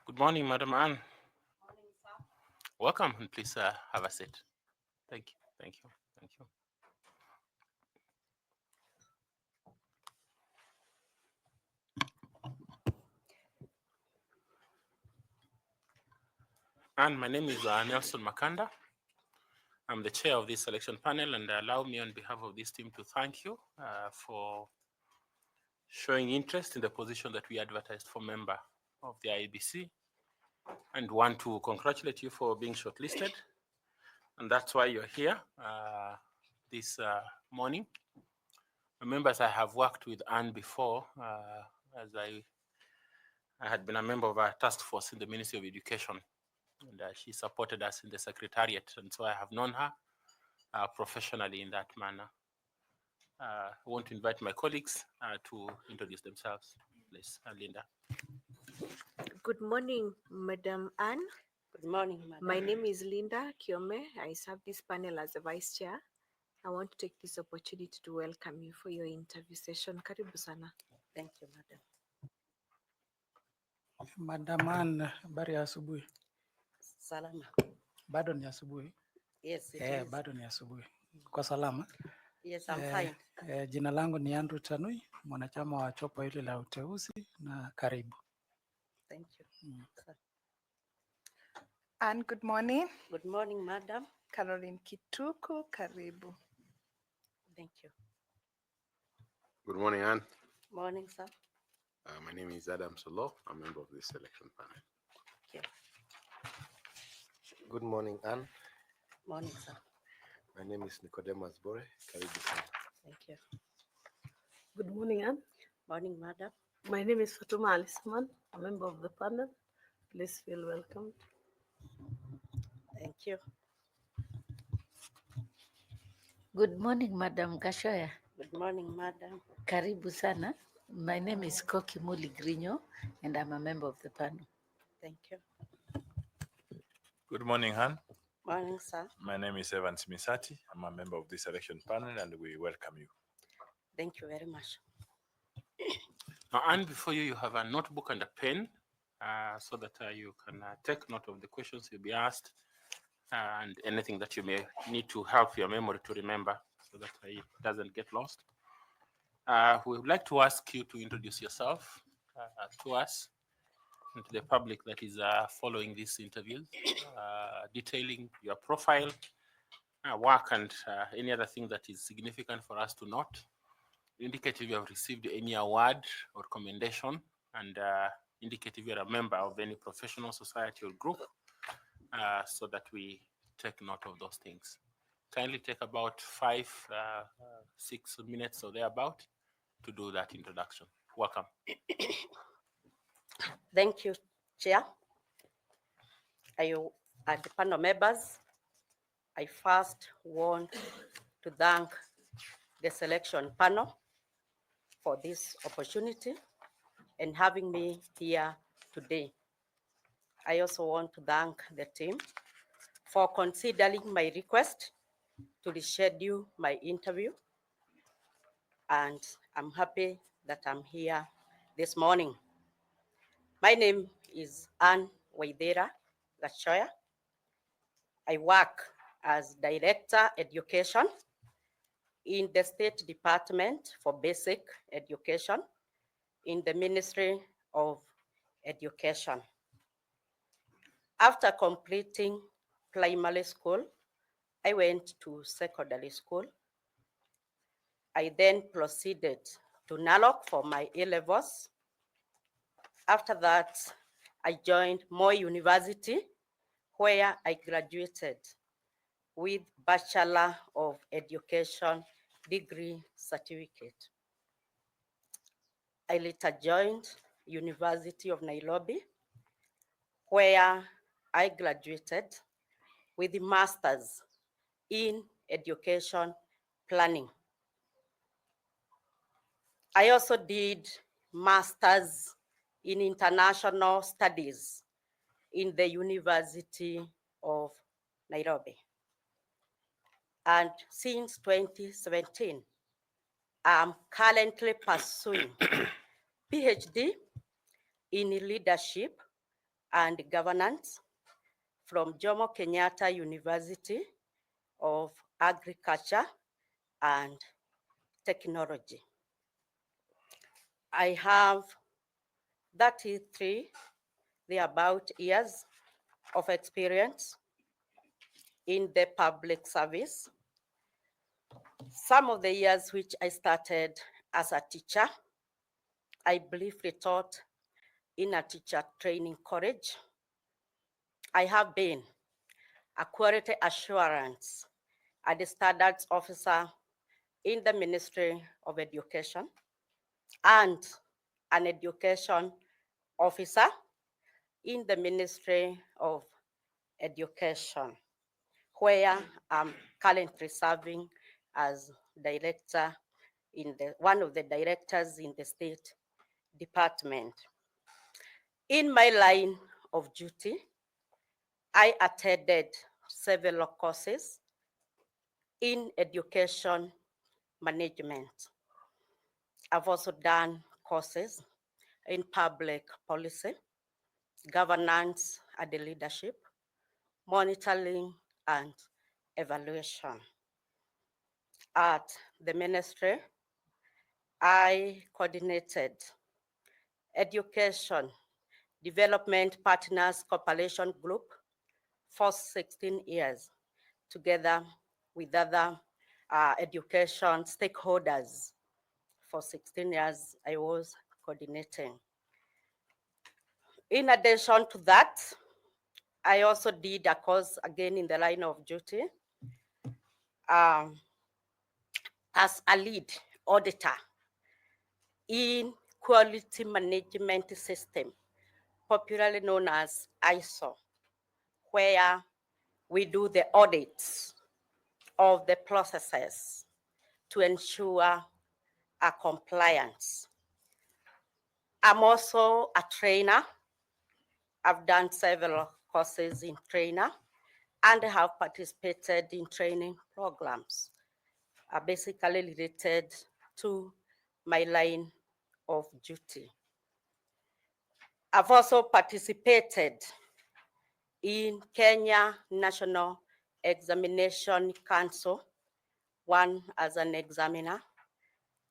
Good morning, Madam Anne. Morning, sir. Welcome, and please have a seat. Thank you, thank you, thank you. And my name is Nelson Makanda. I'm the chair of this selection panel, and allow me on behalf of this team to thank you for showing interest in the position that we advertised for member of the IEBC, and want to congratulate you for being shortlisted. And that's why you're here this morning. Members, I have worked with Anne before, as I had been a member of a task force in the Ministry of Education, and she supported us in the Secretariat, and so I have known her professionally in that manner. I want to invite my colleagues to introduce themselves. Please, Linda. Good morning, Madam Anne. Good morning, madam. My name is Linda Kiome. I serve this panel as the Vice Chair. I want to take this opportunity to welcome you for your interview session. Karibu sana. Thank you, madam. Madam Anne, habari ya asubuhi. Salama. Bado ni asubuhi? Yes, it is. Bado ni asubuhi. Kwa salama? Yes, I'm fine. Jina langu ni Andrew Tanui, mwanachama wa chopo hili la uteuzi, na karibu. Thank you. Sir. And good morning. Good morning, madam. Caroline Kituku, karibu. Thank you. Good morning, Anne. Morning, sir. My name is Adam Solo. I'm a member of this selection panel. Thank you. Good morning, Anne. Morning, sir. My name is Nicodemus Bore. Karibu sana. Thank you. Good morning, Anne. Morning, madam. My name is Fatuma Alisman, a member of the panel. Please feel welcome. Thank you. Good morning, Madam Kashoya. Good morning, madam. Karibu sana. My name is 𝐀𝐧𝐬𝐿, and I'm a member of the panel. Thank you. Good morning, Han. Morning, sir. My name is 𝐵𝐵𝐶. I'm a member of this selection panel, and we welcome you. Thank you very much. Now, Anne, before you, you have a notebook and a pen, so that you can take note of the questions you'll be asked, and anything that you may need to help your memory to remember, so that it doesn't get lost. We would like to ask you to introduce yourself to us and to the public that is following this interview, detailing your profile, work, and any other thing that is significant for us to note. Indicate if you have received any award or commendation, and indicate if you're a member of any professional society or group, so that we take note of those things. Kindly take about 5-6 minutes or thereabout to do that introduction. Welcome. Thank you, Chair. And the panel members, I first want to thank the selection panel for this opportunity and having me here today. I also want to thank the team for considering my request to reschedule my interview, and I'm happy that I'm here this morning. My name is Anne Waithera Gachoya. I work as Director Education in the State Department for Basic Education in the Ministry of Education. After completing primary school, I went to secondary school. I then proceeded to Narok for my A-levels. After that, I joined Moi University, where I graduated with Bachelor of Education degree certificate. I later joined University of Nairobi, where I graduated with a master's in education planning. I also did master's in international studies in the University of Nairobi. And since 2017, I'm currently pursuing PhD in leadership and Governance from Jomo Kenyatta University of Agriculture and Technology. I have 33 thereabout years of experience in the public service. Some of the years which I started as a teacher, I briefly taught in a teacher training college. I have been a quality assurance and the standards officer in the Ministry of Education and an education officer in the Ministry of Education, where I'm currently serving as director in one of the directors in the State Department. In my line of duty, I attended several courses in education management. I've also done courses in public policy, governance and leadership, monitoring and evaluation. At the ministry, I coordinated Education Development Partners Cooperation Group for 16 years, together with other education stakeholders. For 16 years, I was coordinating. In addition to that, I also did a course again in the line of duty as a lead auditor in quality management system, popularly known as ISO, where we do the audits of the processes to ensure a compliance. I'm also a trainer. I've done several courses in trainer and have participated in training programs basically related to my line of duty. I've also participated in Kenya National Examination Council, one as an examiner,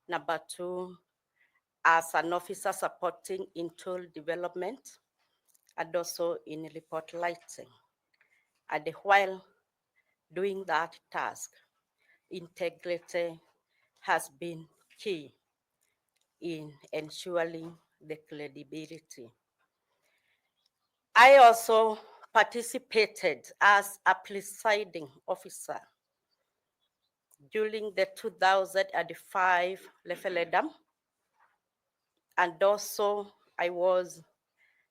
number two as an officer supporting in tool development, and also in report writing. And while doing that task, integrity has been key in ensuring the credibility. I also participated as a presiding officer during the 2005 referendum, and also I was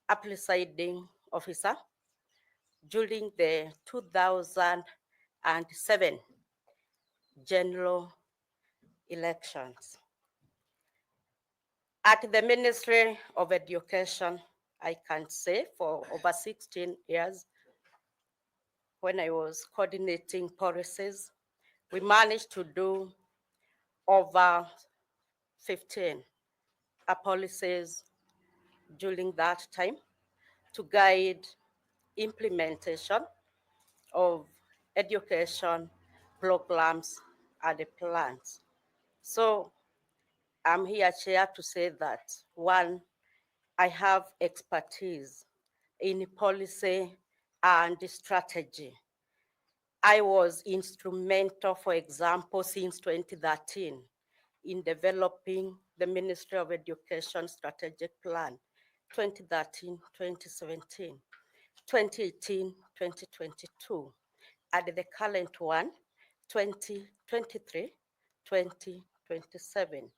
a presiding officer during the 2007 general elections. At the Ministry of Education, I can say for over 16 years, when I was coordinating policies, we managed to do over 15 policies during that time to guide implementation of education programs and plans. So I'm here, Chair, to say that one, I have expertise in policy and strategy. I was instrumental, for example, since 2013 in developing the Ministry of Education Strategic Plan 2013-2017, 2018-2022, and the current one, 2023-2027.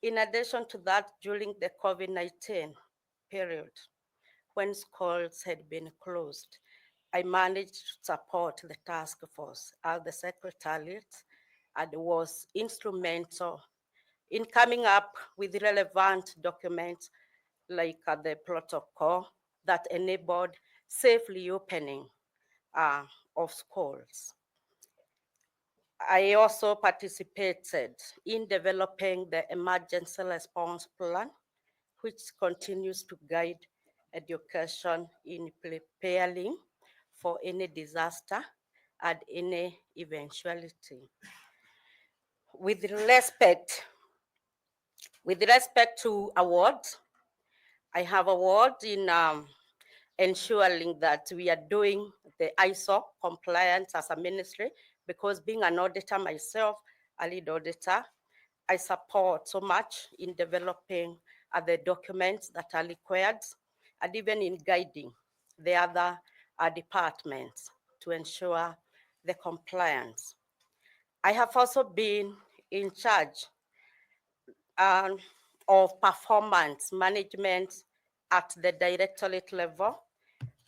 In addition to that, during the COVID-19 period, when schools had been closed, I managed to support the task force at the secretariat and was instrumental in coming up with relevant documents like the protocol that enabled safe reopening of schools. I also participated in developing the emergency response plan, which continues to guide education in preparing for any disaster and any eventuality. With respect to awards, I have awards in ensuring that we are doing the ISO compliance as a ministry, because being an auditor myself, a lead auditor, I support so much in developing the documents that are required and even in guiding the other departments to ensure the compliance. I have also been in charge of performance management at the directorate level,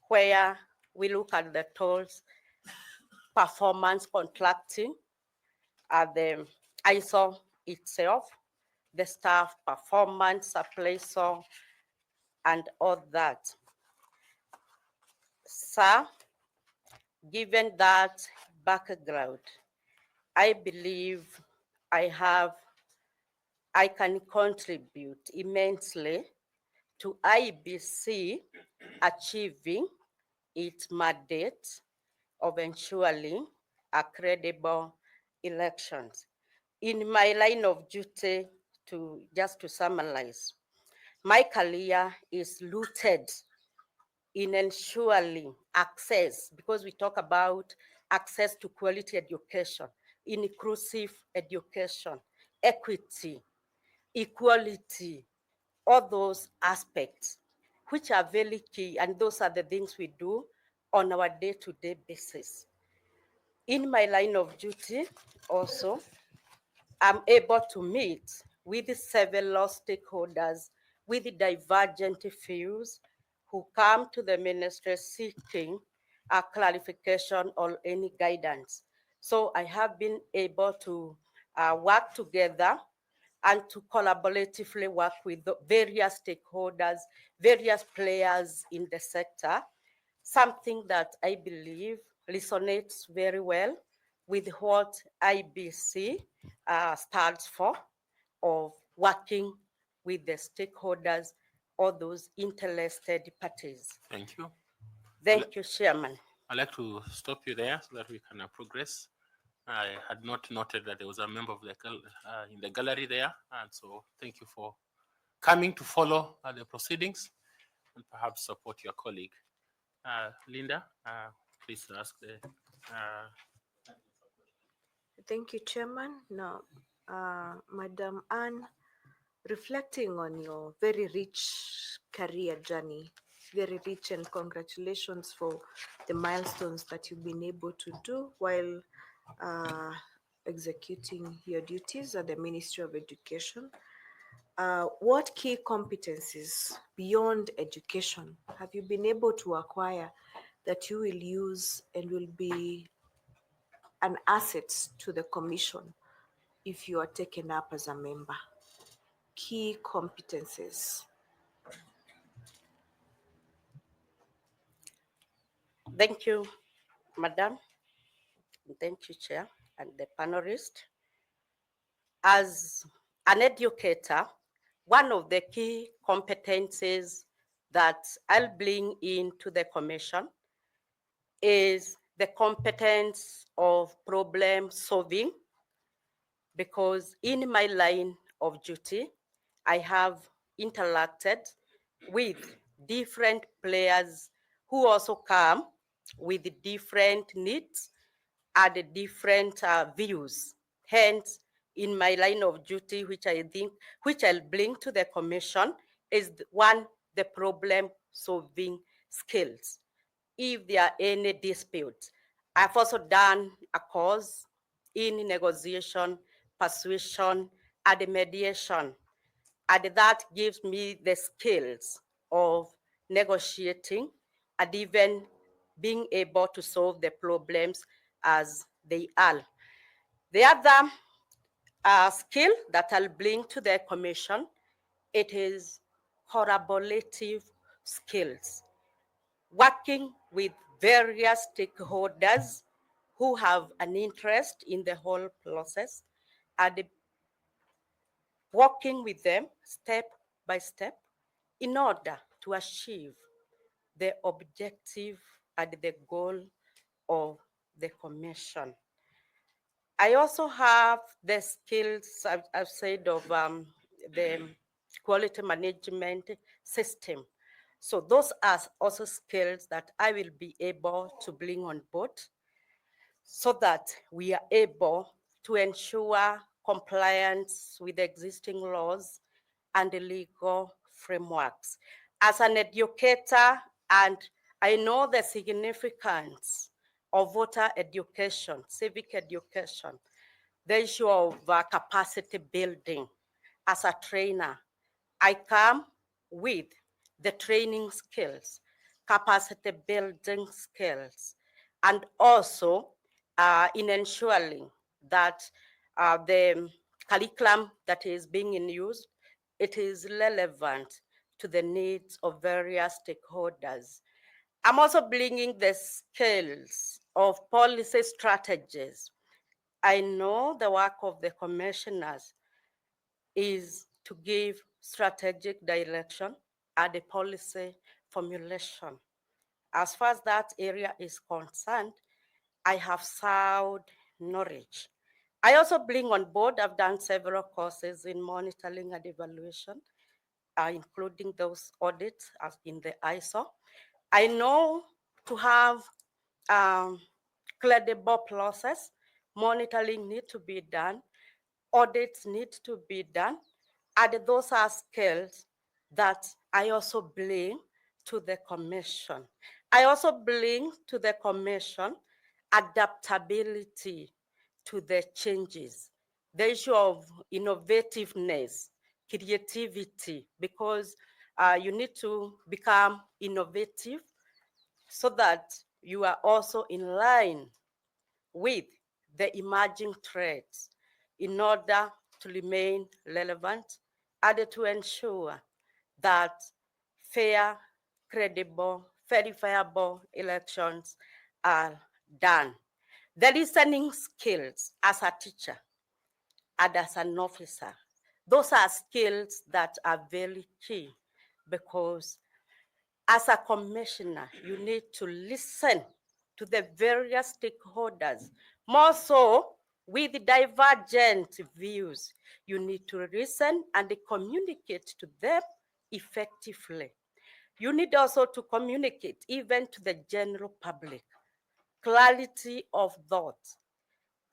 where we look at the tools, performance contracting, the ISO itself, the staff performance, appraisal, and all that. Sir, given that background, I believe I can contribute immensely to IEBC achieving its mandate of ensuring a credible elections. In my line of duty, just to summarize, my career is rooted in ensuring access, because we talk about access to quality education, inclusive education, equity, equality, all those aspects, which are very key, and those are the things we do on our day-to-day basis. In my line of duty, also, I'm able to meet with several stakeholders with divergent views who come to the ministry seeking a clarification or any guidance. So I have been able to work together and to collaboratively work with the various stakeholders, various players in the sector, something that I believe resonates very well with what IBC stands for, of working with the stakeholders or those interested parties. Thank you. Thank you, Chairman. I'd like to stop you there so that we can progress. I had not noted that there was a member of the in the gallery there, and so thank you for coming to follow the proceedings and perhaps support your colleague. Linda, please ask the. Thank you, Chairman. Now, Madam Anne, reflecting on your very rich career journey, very rich, and congratulations for the milestones that you've been able to do while executing your duties at the Ministry of Education. What key competencies beyond education have you been able to acquire that you will use and will be an asset to the Commission if you are taken up as a member? Key competencies. Thank you, Madam. Thank you, Chair, and the panelist. As an educator, one of the key competencies that I'll bring into the Commission is the competence of problem solving, because in my line of duty, I have interacted with different players who also come with different needs and different views. Hence, in my line of duty, which I'll bring to the Commission, is one, the problem solving skills. If there are any disputes, I've also done a course in negotiation, persuasion, and mediation. And that gives me the skills of negotiating and even being able to solve the problems as they are. The other skill that I'll bring to the Commission, it is collaborative skills, working with various stakeholders who have an interest in the whole process and working with them step by step in order to achieve the objective and the goal of the commission. I also have the skills I've said of the quality management system. So those are also skills that I will be able to bring on board so that we are able to ensure compliance with existing laws and the legal frameworks. As an educator, and I know the significance of voter education, civic education, the issue of capacity building. As a trainer, I come with the training skills, capacity building skills, and also in ensuring that the curriculum that is being in use, it is relevant to the needs of various stakeholders. I'm also bringing the skills of policy strategies. I know the work of the commissioners is to give strategic direction and the policy formulation. As far as that area is concerned, I have sound knowledge. I also bring on board, I've done several courses in monitoring and evaluation, including those audits as in the ISO. I know to have credible process, monitoring need to be done, audits need to be done, and those are skills that I also bring to the commission. I also bring to the commission adaptability to the changes, the issue of innovativeness, creativity, because you need to become innovative so that you are also in line with the emerging threats in order to remain relevant and to ensure that fair, credible, verifiable elections are done. The listening skills as a teacher and as an officer, those are skills that are very key because as a commissioner, you need to listen to the various stakeholders. More so, with divergent views, you need to listen and communicate to them effectively. You need also to communicate even to the general public. Clarity of thought,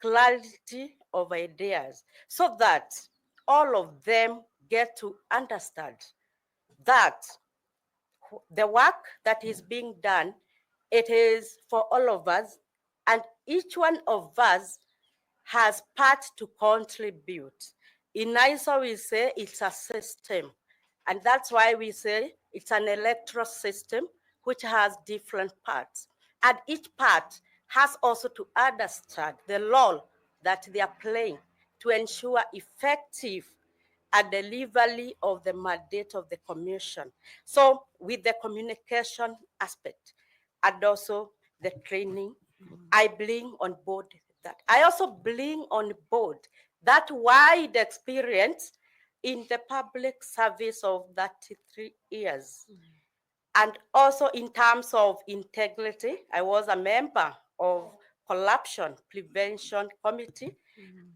clarity of ideas, so that all of them get to understand that the work that is being done, it is for all of us, and each one of us has part to contribute. In ISO, we say it's a system, and that's why we say it's an electoral system which has different parts, and each part has also to understand the role that they are playing to ensure effective and delivery of the mandate of the commission. So with the communication aspect and also the training, I bring on board that. I also bring on board that wide experience in the public service of 33 years. And also in terms of integrity, I was a member of Corruption Prevention Committee.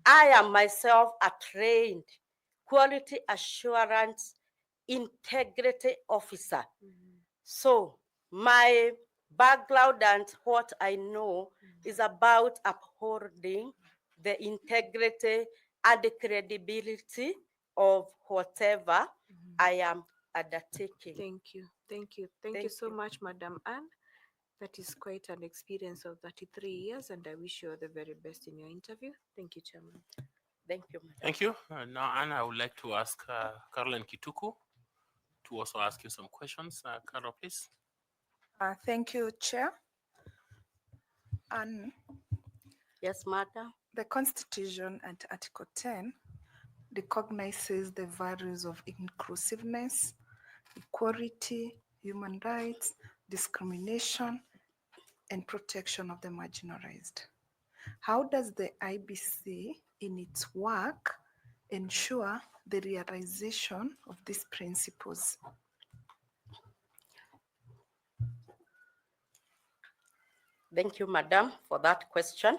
I am myself a trained quality assurance integrity officer. So my background and what I know is about upholding the integrity and the credibility of whatever I am undertaking. Thank you. Thank you. Thank you so much, Madam Anne. That is quite an experience of 33 years, and I wish you all the very best in your interview. Thank you, Chairman. Thank you, Madam. Thank you. Now, Anna, I would like to ask Caroline Kituku to also ask you some questions. Carol, please. Thank you, Chair. And yes, Madam. The Constitution at Article 10 recognizes the values of inclusiveness, equality, human rights, discrimination, and protection of the marginalized. How does the IEBC in its work ensure the realization of these principles? Thank you, Madam, for that question.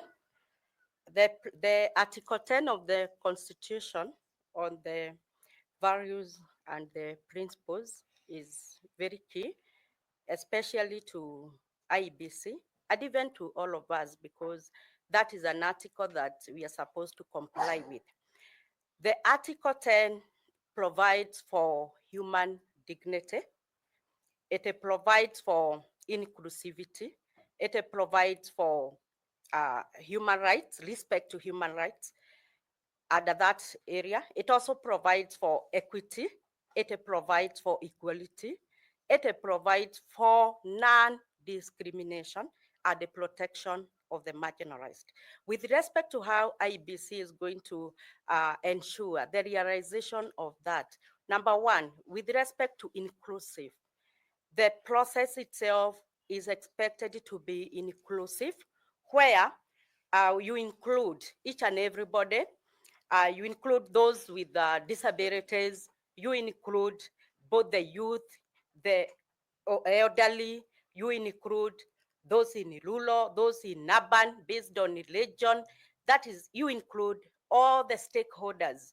The Article 10 of the Constitution on the values and the principles is very key, especially to IEBC and even to all of us, because that is an article that we are supposed to comply with. The Article 10 provides for human dignity. It provides for inclusivity. It provides for human rights, respect to human rights under that area. It also provides for equity. It provides for equality. It provides for non-discrimination and the protection of the marginalized. With respect to how IEBC is going to ensure the realization of that, number one, with respect to inclusive, the process itself is expected to be inclusive, where you include each and everybody. You include those with disabilities. You include both the youth, the elderly. You include those in rural, those in urban, based on religion. That is, you include all the stakeholders,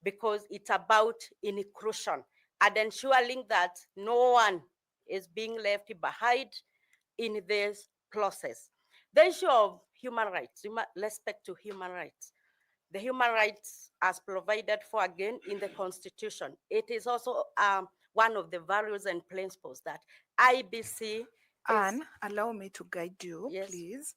because it's about inclusion and ensuring that no one is being left behind in this process. The issue of human rights, respect to human rights. The human rights as provided for again in the Constitution. It is also one of the values and principles that IEBC Anne, allow me to guide you, Yes. please.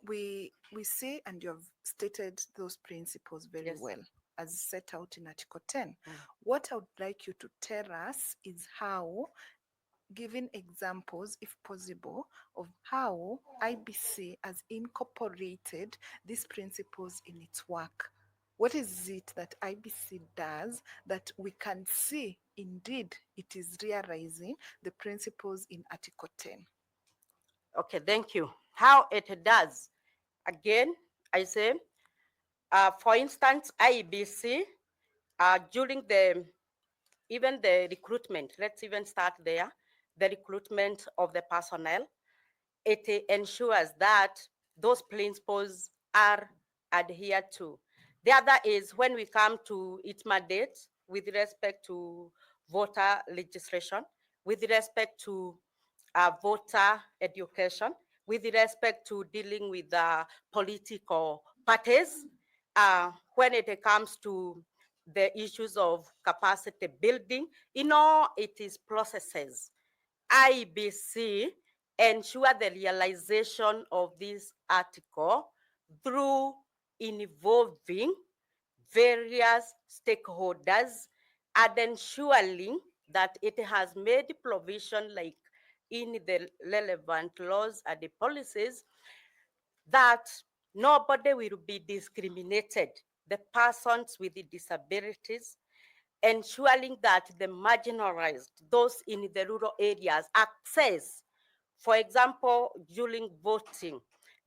We see, and you have stated those principles very Yes. well, as set out in Article 10. Mm. What I would like you to tell us is how, giving examples, if possible, of how IBC has incorporated these principles in its work. What is it that IBC does that we can see indeed it is realizing the principles in Article 10? Okay, thank you. How it does. Again, I say, for instance, IEBC, during even the recruitment, let's even start there, the recruitment of the personnel, it ensures that those principles are adhered to. The other is when we come to its mandate with respect to voter registration, with respect to voter education, with respect to dealing with political parties, when it comes to the issues of capacity building, in all it is processes. IEBC ensure the realization of this article through involving various stakeholders and ensuring that it has made provision, like in the relevant laws and the policies, that nobody will be discriminated. The persons with the disabilities, ensuring that the marginalized, those in the rural areas, access, for example, during voting,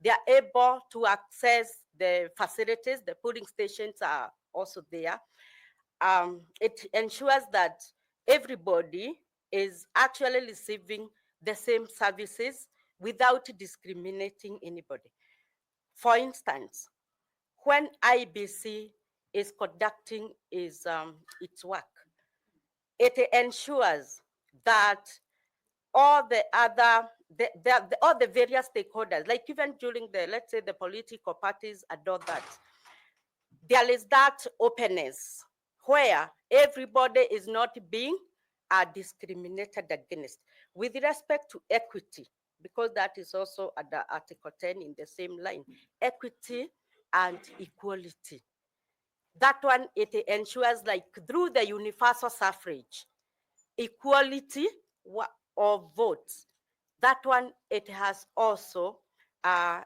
they are able to access the facilities. The polling stations are also there. It ensures that everybody is actually receiving the same services without discriminating anybody. For instance, when IBC is conducting its work, it ensures that all the other, all the various stakeholders, like even during the, let's say, the political parties and all that, there is that openness where everybody is not being discriminated against. With respect to equity, because that is also under Article 10 in the same line, equity and equality. That one, it ensures, like through the universal suffrage, equality of votes. That one, it has also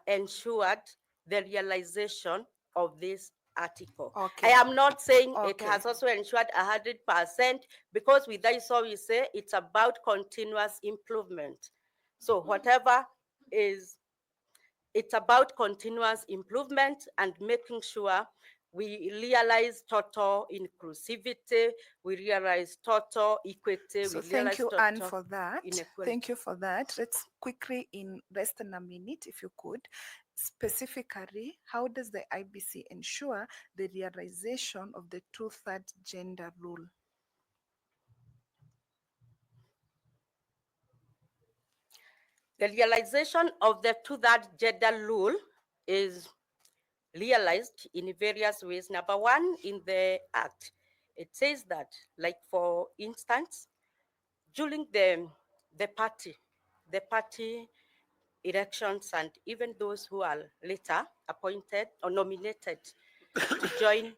ensured the realization of this article. Okay. I am not saying it Okay. has also ensured 100%, because with ISO we say it's about continuous improvement. So whatever is, it's about continuous improvement and making sure we realize total inclusivity, we realize total equity, So we thank realize you, total Anne, for that. inequality. Thank you for that. Let's quickly, in less than a minute, if you could, specifically, how does the IBC ensure the realization of the two-thirds gender rule? The realization of the two-thirds gender rule is realized in various ways. Number one, in the Act, it says that, like for instance, during the party elections, and even those who are later appointed or nominated to join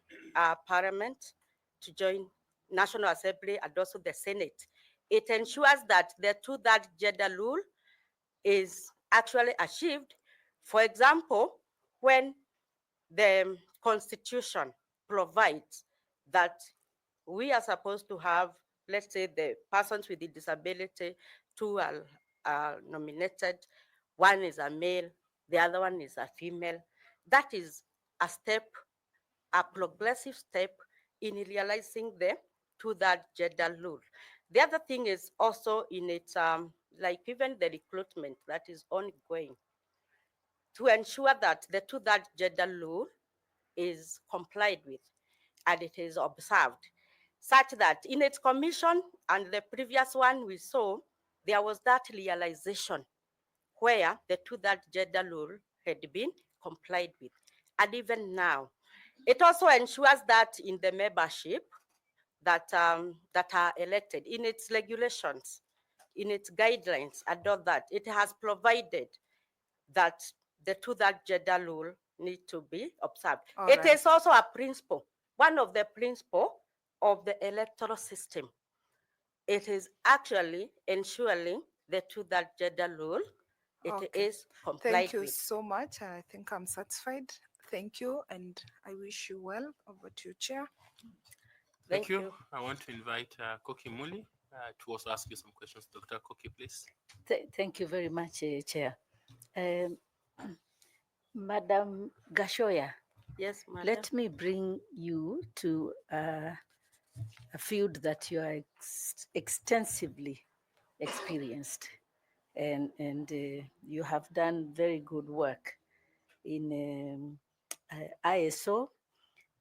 Parliament, to join National Assembly and also the Senate, it ensures that the two-thirds gender rule is actually achieved. For example, when the Constitution provides that we are supposed to have, let's say, the persons with the disability, two are nominated, one is a male, the other one is a female. That is a step, a progressive step in realizing the two-thirds gender rule. The other thing is also in its, like even the recruitment that is ongoing, to ensure that the two-thirds gender rule is complied with and it is observed, such that in its commission and the previous one we saw, there was that realization where the two-thirds gender rule had been complied with. And even now, it also ensures that in the membership that, that are elected, in its regulations, in its guidelines and all that, it has provided that the two-thirds gender rule need to be observed. It is also a principle, one of the principles of the electoral system. It is actually ensuring the two-thirds gender rule. It is complied Thank you with. so much. I think I'm satisfied. Thank you, and I wish you well. Over to you, Chair. Thank you. I want to invite 𝐀𝐲𝐽 to also ask you some questions. Dr. Koki, please. Thank you very much, Chair. Madam Gashoya, yes, Madam. Let me bring you to a field that you are extensively experienced, and you have done very good work in ISO,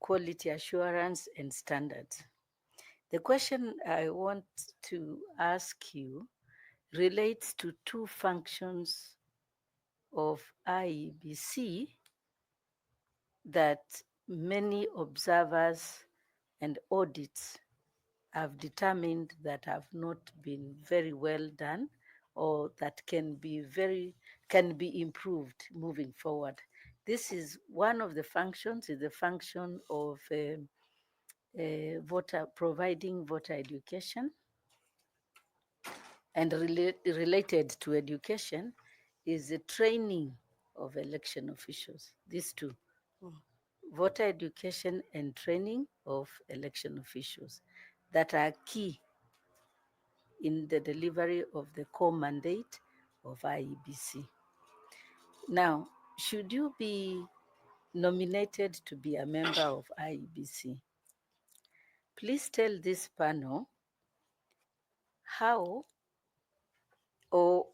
quality assurance and standards. The question I want to ask you relates to two functions of IEBC that many observers and audits have determined that have not been very well done, or that can be improved moving forward. This is one of the functions, is the function of providing voter education, and related to education is the training of election officials. These two, voter education and training of election officials, that are key in the delivery of the core mandate of IEBC. Now, should you be nominated to be a member of IEBC, please tell this panel how or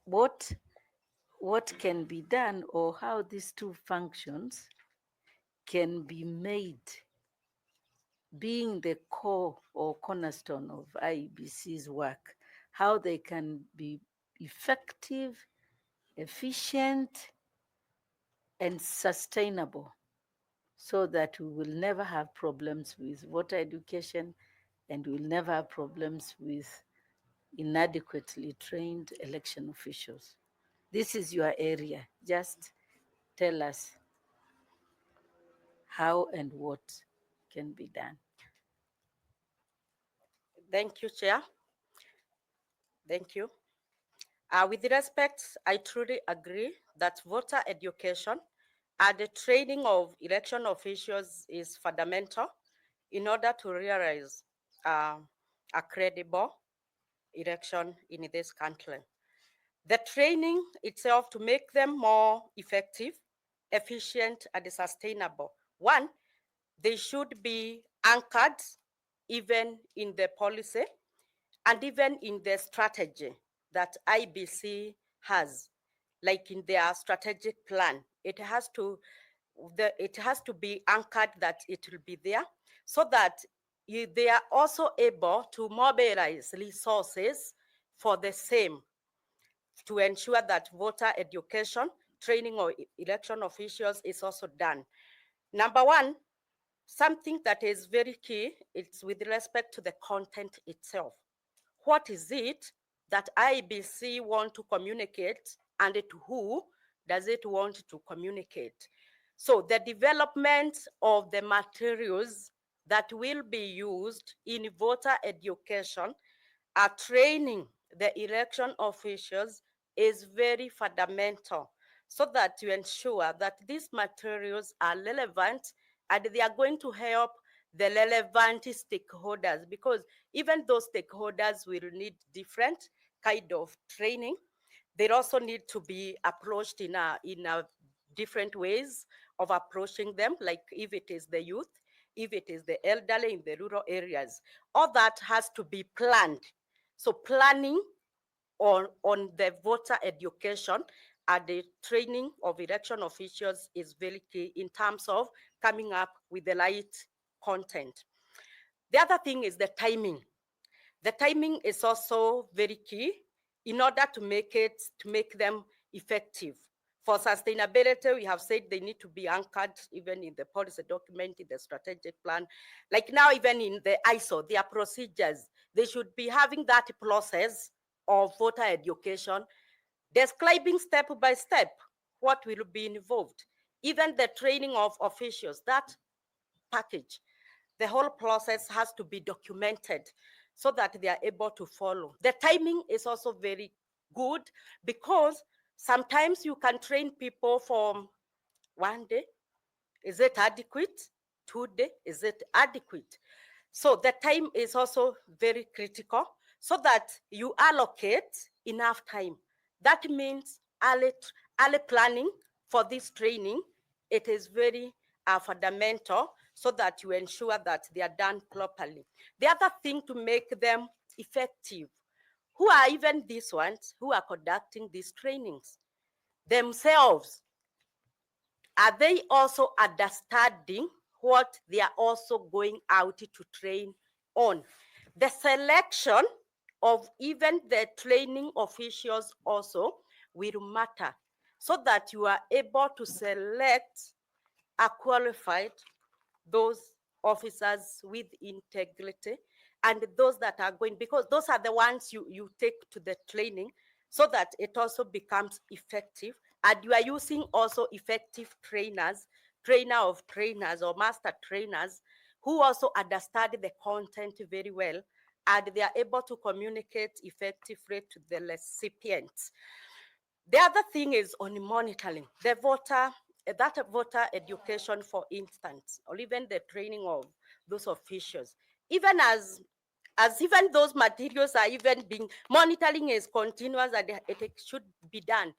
what can be done, or how these two functions can be made, being the core or cornerstone of IEBC's work, how they can be effective, efficient, and sustainable, so that we will never have problems with voter education, and we'll never have problems with inadequately trained election officials. This is your area. Just tell us how and what can be done. Thank you, Chair. Thank you. With respect, I truly agree that voter education and the training of election officials is fundamental in order to realize a credible election in this country. The training itself to make them more effective, efficient, and sustainable. One, they should be anchored even in the policy and even in the strategy that IBC has, like in their strategic plan. It has to be anchored that it will be there, so that they are also able to mobilize resources for the same, to ensure that voter education, training of election officials is also done. Number one, something that is very key, it's with respect to the content itself. What is it that IBC want to communicate, and to who does it want to communicate? So the development of the materials that will be used in voter education are training the election officials is very fundamental, so that you ensure that these materials are relevant and they are going to help the relevant stakeholders, because even those stakeholders will need different kind of training. They also need to be approached in a different ways of approaching them, like if it is the youth, if it is the elderly in the rural areas. All that has to be planned. So planning on the voter education and the training of election officials is very key in terms of coming up with the right content. The other thing is the timing. The timing is also very key in order to make them effective. For sustainability, we have said they need to be anchored even in the policy document, in the strategic plan. Like now, even in the ISO, their procedures, they should be having that process of voter education, describing step by step what will be involved. Even the training of officials, that package, the whole process has to be documented so that they are able to follow. The timing is also very good, because sometimes you can train people for 1 day. Is it adequate? 2 days, is it adequate? So the time is also very critical, so that you allocate enough time. That means early planning for this training. It is very fundamental, so that you ensure that they are done properly. The other thing to make them effective, who are even these ones who are conducting these trainings themselves? Are they also understanding what they are also going out to train on? The selection of even the training officials also will matter, so that you are able to select a qualified, those officers with integrity, and those that are going, because those are the ones you take to the training, so that it also becomes effective. And you are using also effective trainers, trainer of trainers or master trainers, who also understand the content very well, and they are able to communicate effectively to the recipients. The other thing is on monitoring the voter, that voter education, for instance, or even the training of those officials, even as even those materials are even being, monitoring is continuous, and it should be done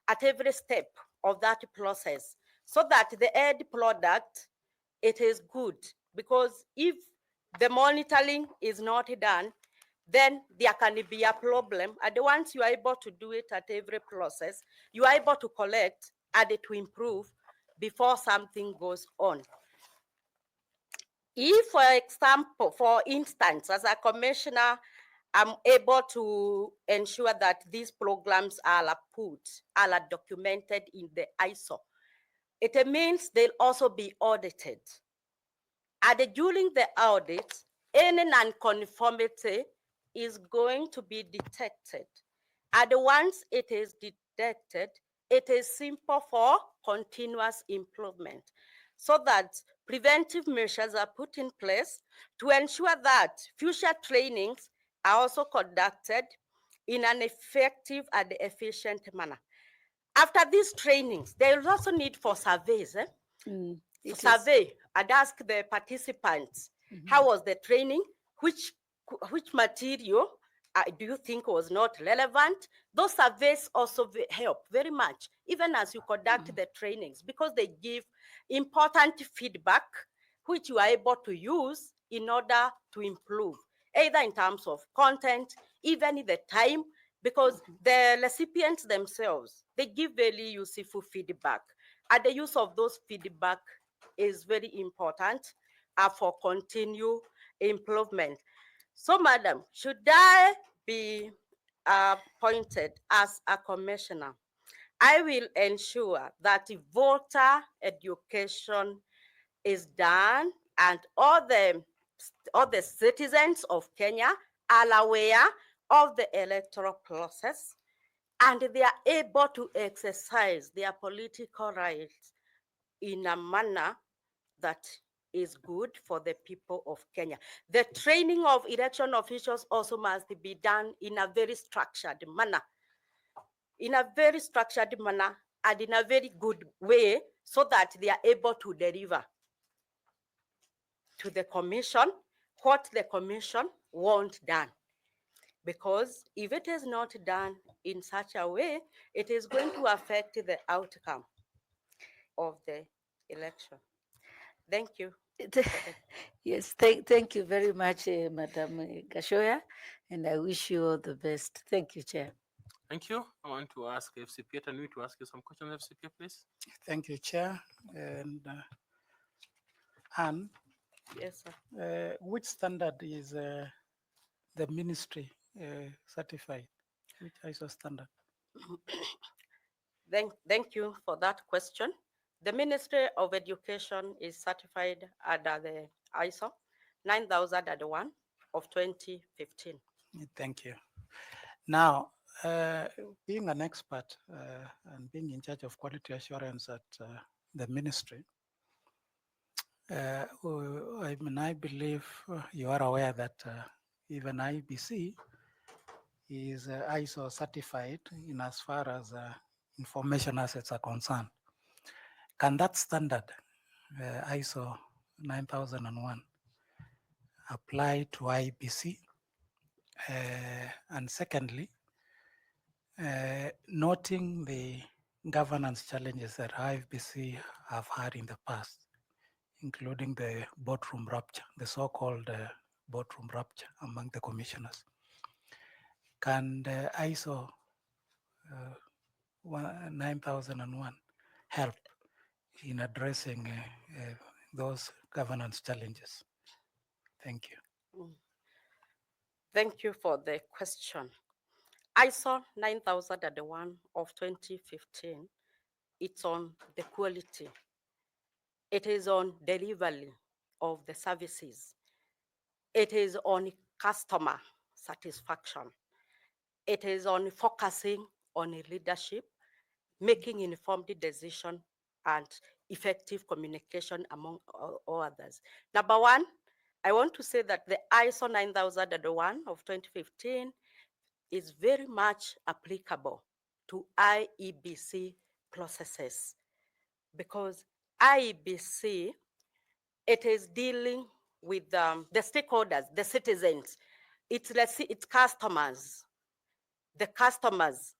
at every step of that process, so that the end product, it is good. Because if the monitoring is not done, then there can be a problem. And once you are able to do it at every process, you are able to collect and to improve before something goes on. If, for example, for instance, as a commissioner, I'm able to ensure that these programs are documented in the ISO, it means they'll also be audited. And during the audit, any non-conformity is going to be detected. And once it is detected, it is simple for continuous improvement, so that preventive measures are put in place to ensure that future trainings are also conducted in an effective and efficient manner. After these trainings, there is also need for surveys. Survey and ask the participants, how was the training? Which material do you think was not relevant? Those surveys also help very much, even as you conduct the trainings, because they give important feedback which you are able to use in order to improve, either in terms of content, even in the time, because the recipients themselves, they give very useful feedback. And the use of those feedback is very important for continued improvement. So, madam, should I be appointed as a commissioner, I will ensure that voter education is done and all the citizens of Kenya are aware of the electoral process and they are able to exercise their political rights in a manner that is good for the people of Kenya. The training of election officials also must be done in a very structured manner, and in a very good way so that they are able to deliver to the commission what the commission wants done. Because if it is not done in such a way, it is going to affect the outcome of the election. Thank you. Yes, thank you very much, Madam Gashoya, and I wish you all the best. Thank you, Chair. Thank you. I want to ask FCP Tanui to ask you some questions, FCP, please. Thank you, Chair. And Anne, Yes, sir. which standard is the ministry certified? Which ISO standard? Thank you for that question. The Ministry of Education is certified under the ISO 9001 of 2015. Thank you. Now, being an expert and being in charge of quality assurance at the ministry, I believe you are aware that even IEBC is ISO certified in as far as information assets are concerned. Can that standard, ISO 9001, apply to IEBC? And secondly, noting the governance challenges that IEBC have had in the past, including the boardroom rupture, the so-called boardroom rupture among the commissioners, can the ISO 9001 help in addressing those governance challenges? Thank you. Thank you for the question. ISO 9001 of 2015, it's on the quality. It is on delivery of the services. It is on customer satisfaction. It is on focusing on leadership, making informed decision and effective communication among all others. Number one, I want to say that the ISO 9001 of 2015 is very much applicable to IEBC processes because IEBC, it is dealing with the stakeholders, the citizens. It's customers. The customers,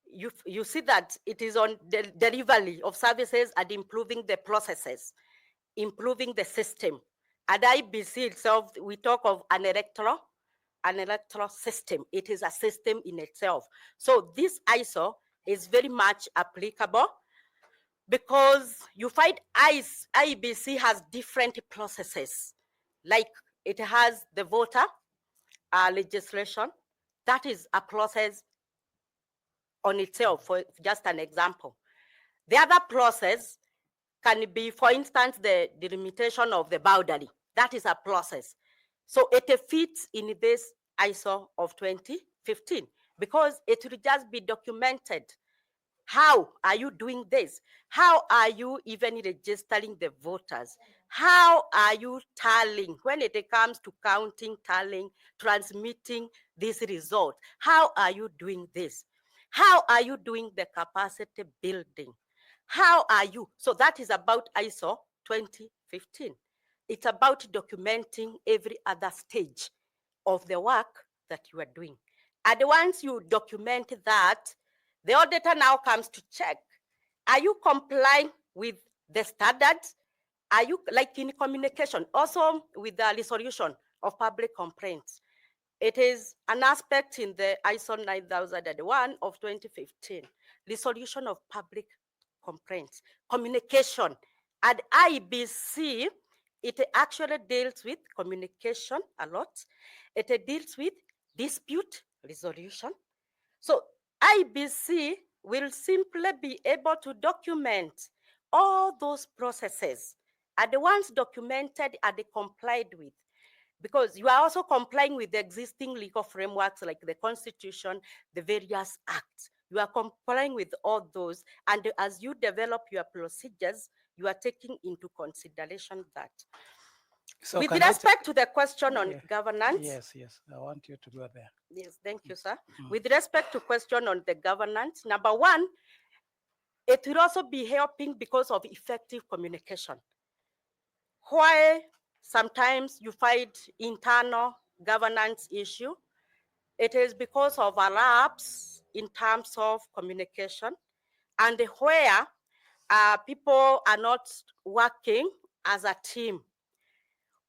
you see that it is on the delivery of services and improving the processes, improving the system. At IEBC itself, we talk of an electoral system. It is a system in itself. So this ISO is very much applicable because you find IEBC has different processes. Like it has the voter legislation. That is a process on itself, for just an example. The other process can be, for instance, the delimitation of the boundary. That is a process. So it fits in this ISO of 2015 because it will just be documented. How are you doing this? How are you even registering the voters? How are you tallying when it comes to counting, tallying, transmitting this result? How are you doing this? How are you doing the capacity building? How are you? So that is about ISO 2015. It's about documenting every other stage of the work that you are doing. And once you document that, the auditor now comes to check, are you complying with the standards? Are you like in communication? Also with the resolution of public complaints. It is an aspect in the ISO 9001 of 2015, resolution of public complaints, communication. At IEBC, it actually deals with communication a lot. It deals with dispute resolution. So IEBC will simply be able to document all those processes, are the ones documented and complied with, because you are also complying with the existing legal frameworks like the Constitution, the various acts. You are complying with all those, and as you develop your procedures, you are taking into consideration that. So With can I respect to the question on Yeah. governance, Yes, yes, I want you to go there. yes, thank you, sir. Mm. With respect to question on the governance, number one, it will also be helping because of effective communication. Why sometimes you find internal governance issue, it is because of a lapse in terms of communication, and where people are not working as a team.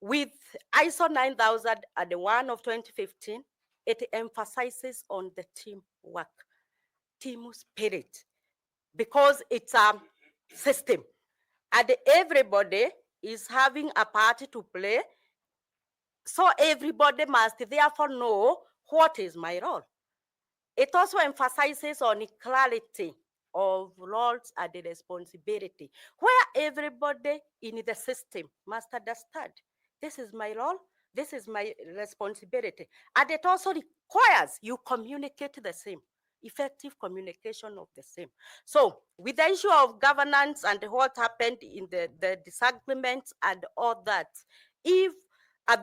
With ISO 9001 of 2015, it emphasizes on the teamwork, team spirit, because it's a system, and everybody is having a part to play. So everybody must therefore know what is my role. It also emphasizes on clarity of roles and the responsibility, where everybody in the system must understand, this is my role, this is my responsibility. And it also requires you communicate the same, effective communication of the same. So with the issue of governance and what happened in the disagreements and all that, if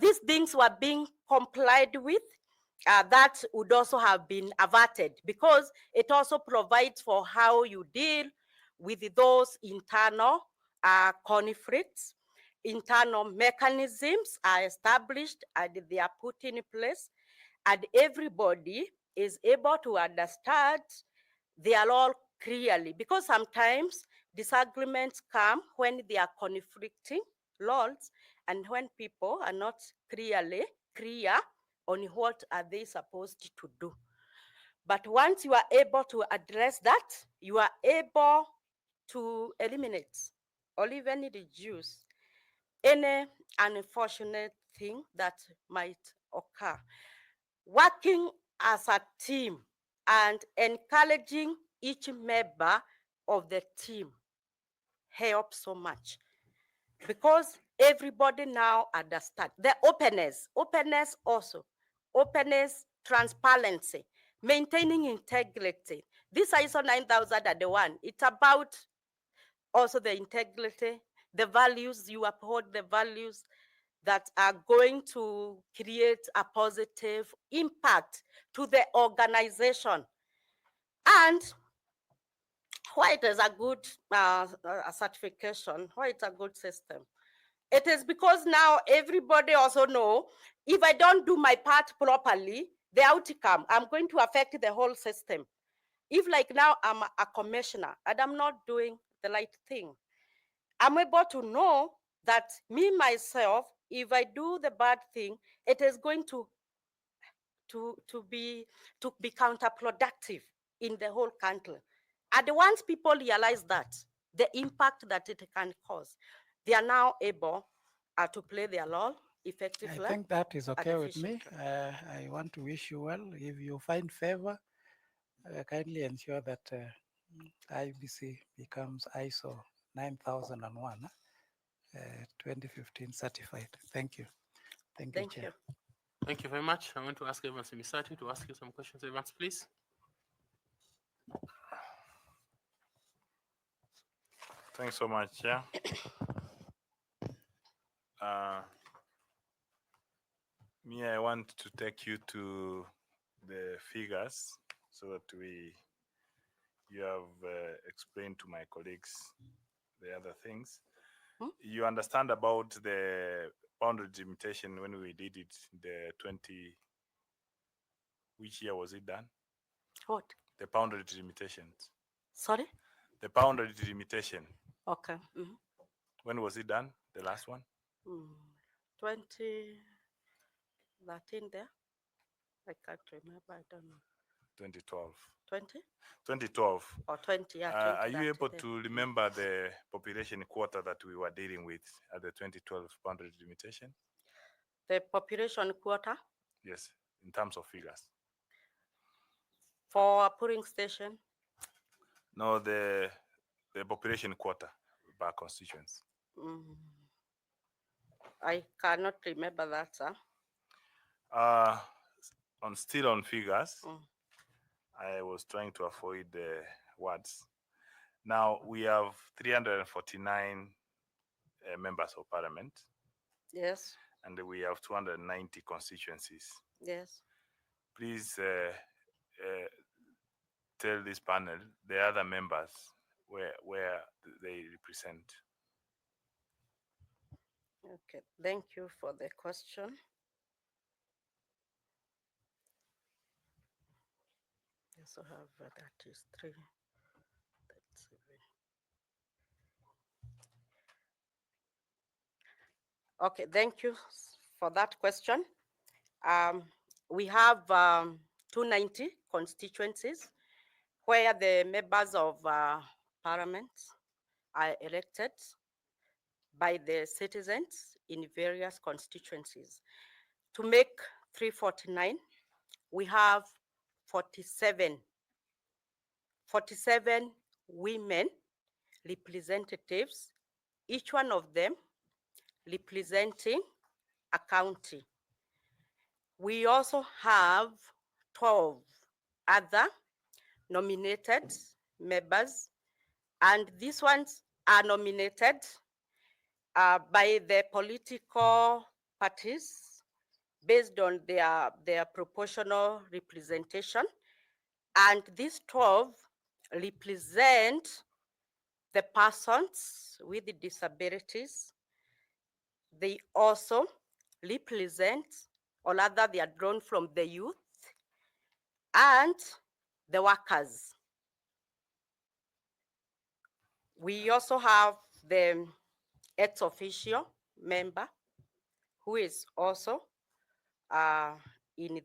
these things were being complied with, that would also have been averted, because it also provides for how you deal with those internal conflicts. Internal mechanisms are established and they are put in place, and everybody is able to understand their role clearly, because sometimes disagreements come when they are conflicting roles and when people are not clear on what are they supposed to do. But once you are able to address that, you are able to eliminate or even reduce any unfortunate thing that might occur. Working as a team and encouraging each member of the team helps so much, because everybody now understands the openness also, transparency, maintaining integrity. This ISO 9001, it's about also the integrity, the values, you uphold the values that are going to create a positive impact to the organization. And why it is a good certification, why it's a good system, it is because now everybody also know, if I don't do my part properly, the outcome, I'm going to affect the whole system. If like now I'm a commissioner and I'm not doing the right thing, I'm able to know that me, myself, if I do the bad thing, it is going to be counterproductive in the whole country. And once people realize that, the impact that it can cause, they are now able to play their role effectively. I think that is okay with me. efficiently. I want to wish you well. If you find favor, kindly ensure that IBC becomes ISO 9001, 2015 certified. Thank you. Thank you, Thank Chair. you. Thank you very much. I want to ask Evans Misati to ask you some questions. Evans, please. Thanks so much, Chair. I want to take you to the figures so that you have explained to my colleagues the other things. You understand about the boundary delimitation when we did it, the 20, which year was it done? What? The boundary delimitations. Sorry? The boundary delimitation. Okay. When was it done? The last one? 2013 there. I can't remember. I don't know. 2012. 20 2012. or 20? Yeah, Are you 2013 able there. to remember the population quota that we were dealing with at the 2012 boundary delimitation? The population quota Yes, in terms of figures. for a polling station. No, the population quota by constituents. I cannot remember that, sir. Still on figures, I was trying to avoid the words. Now we have 349 members of parliament. Yes. And we have 290 constituencies. Yes. Please tell this panel the other members where they represent. Okay, thank you for the question. So have that is 3. That's 7. Okay, thank you for that question. We have 290 constituencies where the members of parliament are elected by the citizens in various constituencies. To make 349, we have 47 women representatives, each one of them representing a county. We also have 12 other nominated members, and these ones are nominated by the political parties based on their proportional representation. And these 12 represent the persons with disabilities. They also represent, or rather they are drawn from the youth and the workers. We also have the ex-officio member who is also in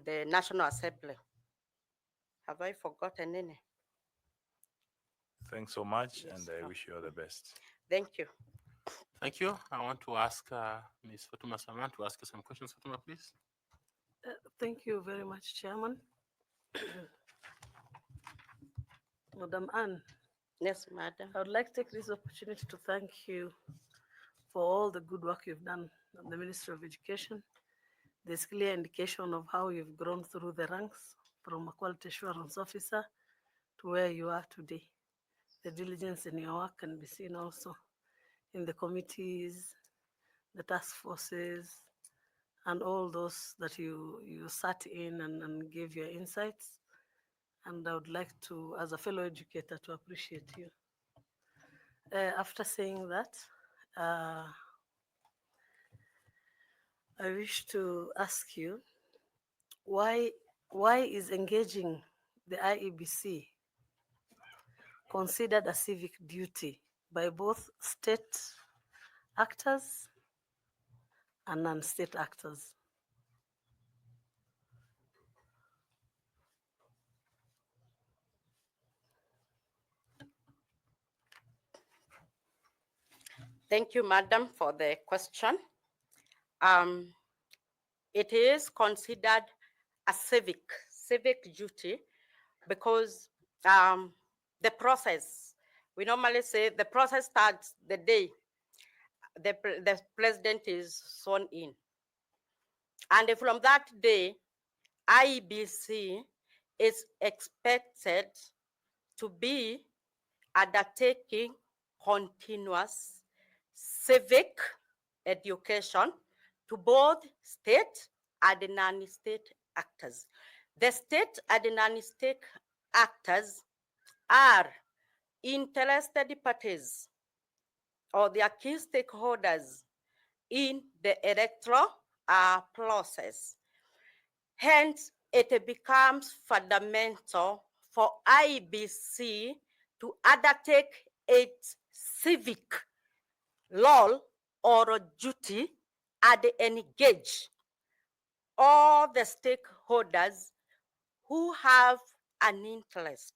the National Assembly. Have I forgotten any? Thanks so much, Yes, and I wish you all the best. Thank you. Thank you. I want to ask Ms. Fatuma Saman to ask you some questions. Fatuma, please. Thank you very much, Chairman. Madam Anne. Yes, Madam. I would like to take this opportunity to thank you for all the good work you've done at the Ministry of Education. There's clear indication of how you've grown through the ranks from a quality assurance officer to where you are today. The diligence in your work can be seen also in the committees, the task forces, and all those that you sat in and gave your insights. And I would like to, as a fellow educator, to appreciate you. After saying that, I wish to ask you, why is engaging the IEBC considered a civic duty by both state actors and non-state actors? Thank you, Madam, for the question. It is considered a civic duty because the process, we normally say the process starts the day the president is sworn in. And from that day, IEBC is expected to be undertaking continuous civic education to both state and non-state actors. The state and non-state actors are interested parties or their key stakeholders in the electoral process. Hence, it becomes fundamental for IEBC to undertake its civic role or duty and engage all the stakeholders who have an interest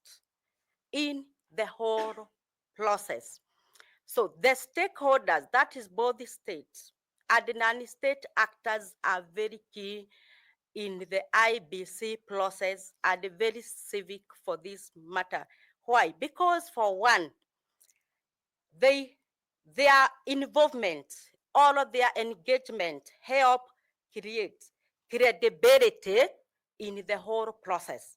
in the whole process. So the stakeholders, that is both the states and the non-state actors, are very key in the IBC process and very civic for this matter. Why? Because for one, their involvement, all of their engagement help create credibility in the whole process.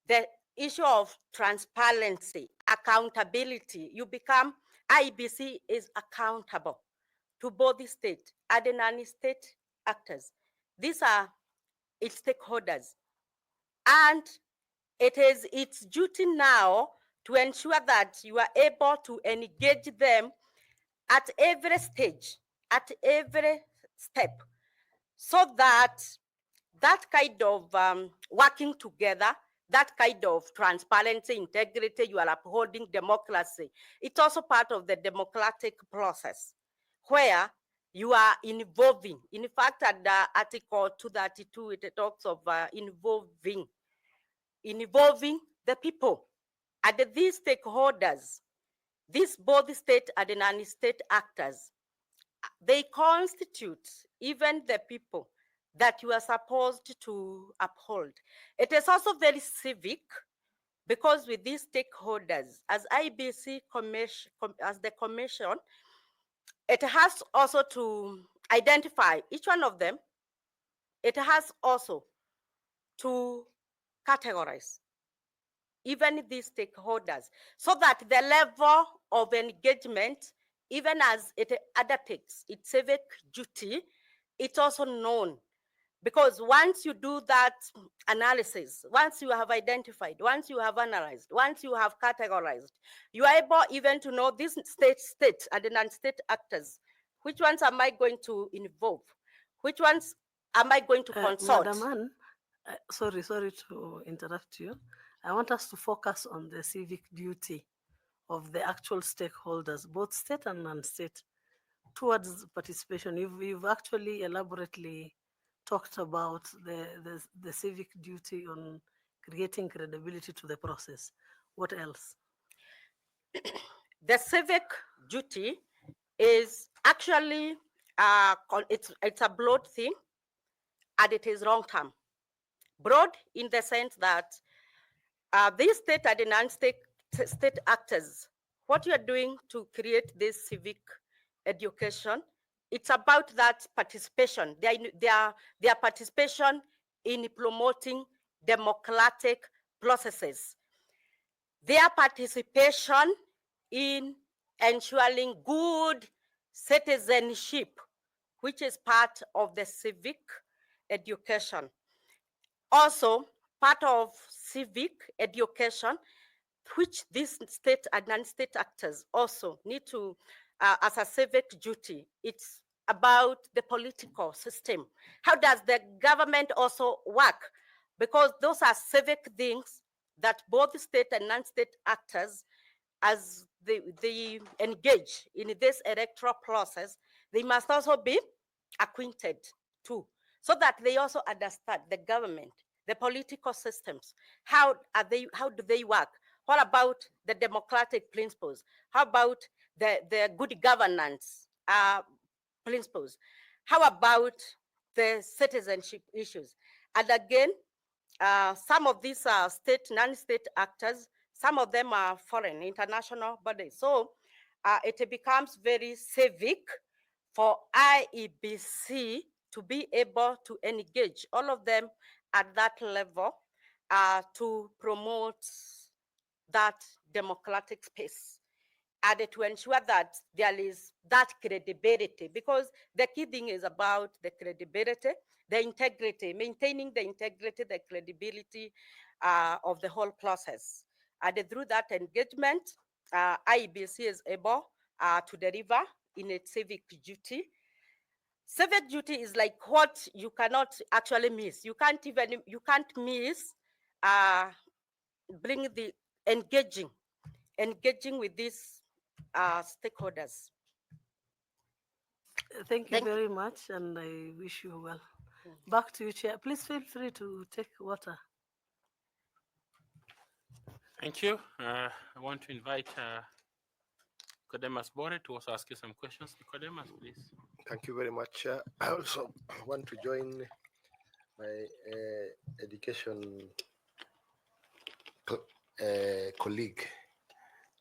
The issue of transparency, accountability, you become, IBC is accountable to both the state and the non-state actors. These are its stakeholders. And it is its duty now to ensure that you are able to engage them at every stage, at every step, so that that kind of working together, that kind of transparency, integrity, you are upholding democracy. It's also part of the democratic process where you are involving. In fact, at Article 232, it talks of involving the people and these stakeholders, these both state and non-state actors. They constitute even the people that you are supposed to uphold. It is also very civic because with these stakeholders, as IBC commission, as the commission, it has also to identify each one of them. It has also to categorize even these stakeholders so that the level of engagement, even as it undertakes its civic duty, it's also known. Because once you do that analysis, once you have identified, once you have analyzed, once you have categorized, you are able even to know these state and the non-state actors. Which ones am I going to involve? Which ones am I going to consult? Madam Ann, sorry to interrupt you. I want us to focus on the civic duty of the actual stakeholders, both state and non-state, towards participation. You've actually elaborately talked about the civic duty on creating credibility to the process. What else? The civic duty is actually, it's a broad thing, and it is long term. Broad in the sense that these state and non-state state actors, what you are doing to create this civic education, it's about that participation, their participation in promoting democratic processes, their participation in ensuring good citizenship, which is part of the civic education. Also, part of civic education, which these state and non-state actors also need to, as a civic duty, it's about the political system. How does the government also work? Because those are civic things that both state and non-state actors, as they engage in this electoral process, they must also be acquainted too, so that they also understand the government, the political systems. How do they work? What about the democratic principles? How about the good governance principles? How about the citizenship issues? And again, some of these are state, non-state actors. Some of them are foreign, international bodies. So it becomes very civic for IEBC to be able to engage all of them at that level to promote that democratic space and to ensure that there is that credibility, because the key thing is about the credibility, the integrity, maintaining the integrity, the credibility of the whole process. And through that engagement, IEBC is able to deliver in its civic duty. Civic duty is like what you cannot actually miss. You can't miss bring the engaging with these stakeholders. Thank you Thank you. very much, and I wish you well. Back to you, Chair. Please feel free to take water. Thank you. I want to invite Nicodemus Bore to also ask you some questions. Nicodemus, please. Thank you very much. I also want to join my education colleague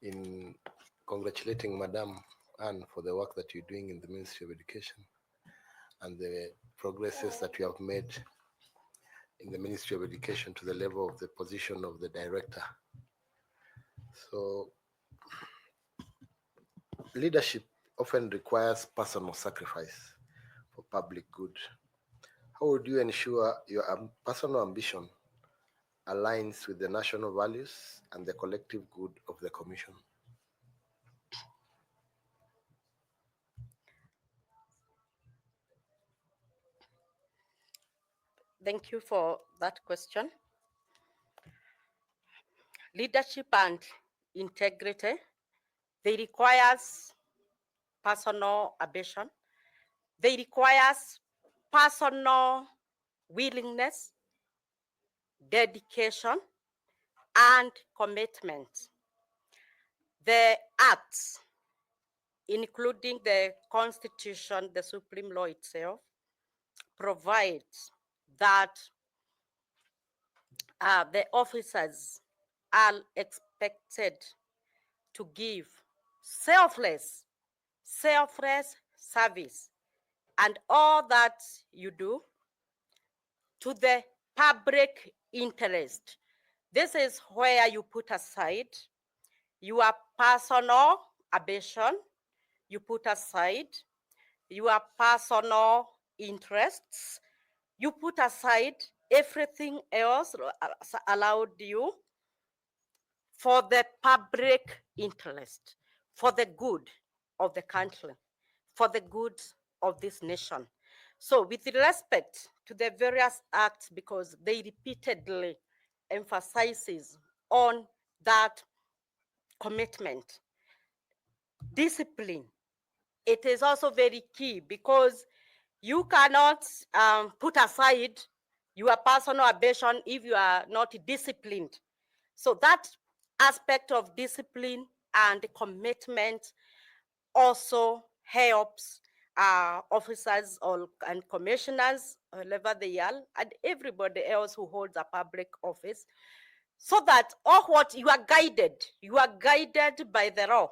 in congratulating Madam Anne for the work that you're doing in the Ministry of Education and the progresses that you have made in the Ministry of Education to the level of the position of the director. So leadership often requires personal sacrifice for public good. How would you ensure your personal ambition aligns with the national values and the collective good of the Commission? Thank you for that question. Leadership and integrity, they requires personal ambition. They requires personal willingness, dedication, and commitment. The acts, including the Constitution, the Supreme Law itself, provides that the officers are expected to give selfless service, and all that you do to the public interest. This is where you put aside your personal ambition, you put aside your personal interests, you put aside everything else allowed you for the public interest, for the good of the country, for the good of this nation. So with respect to the various acts, because they repeatedly emphasizes on that commitment, discipline, it is also very key, because you cannot put aside your personal ambition if you are not disciplined. So that aspect of discipline and commitment also helps officers and commissioners, whoever they are, and everybody else who holds a public office, so that all what you are guided by the law,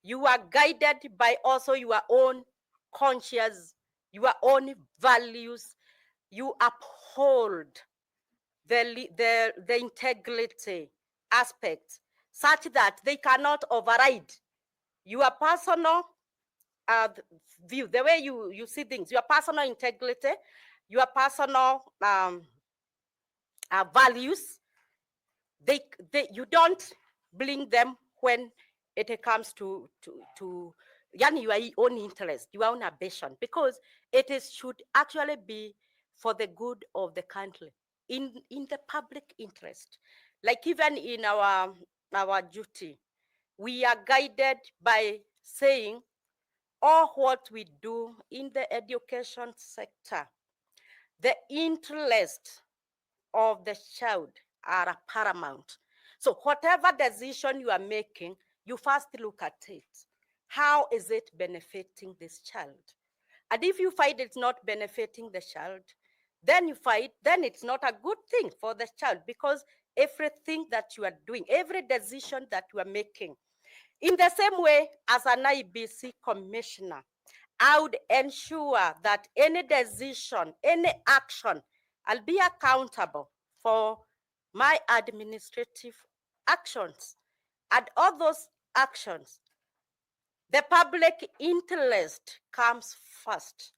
you are guided by also your own conscience, your own values, you uphold the integrity aspect, such that they cannot override your personal view, the way you see things, your personal integrity, your personal values. You don't bring them when it comes to your own interest, your own ambition, because should actually be for the good of the country, in the public interest. Like even in our duty, we are guided by saying all what we do in the education sector, the interest of the child are paramount. So whatever decision you are making, you first look at it. How is it benefiting this child? And if you find it's not benefiting the child, then it's not a good thing for the child, because everything that you are doing, every decision that you are making, in the same way as an IEBC commissioner, I would ensure that any decision, any action, I'll be accountable for my administrative actions. And all those actions, the public interest comes first.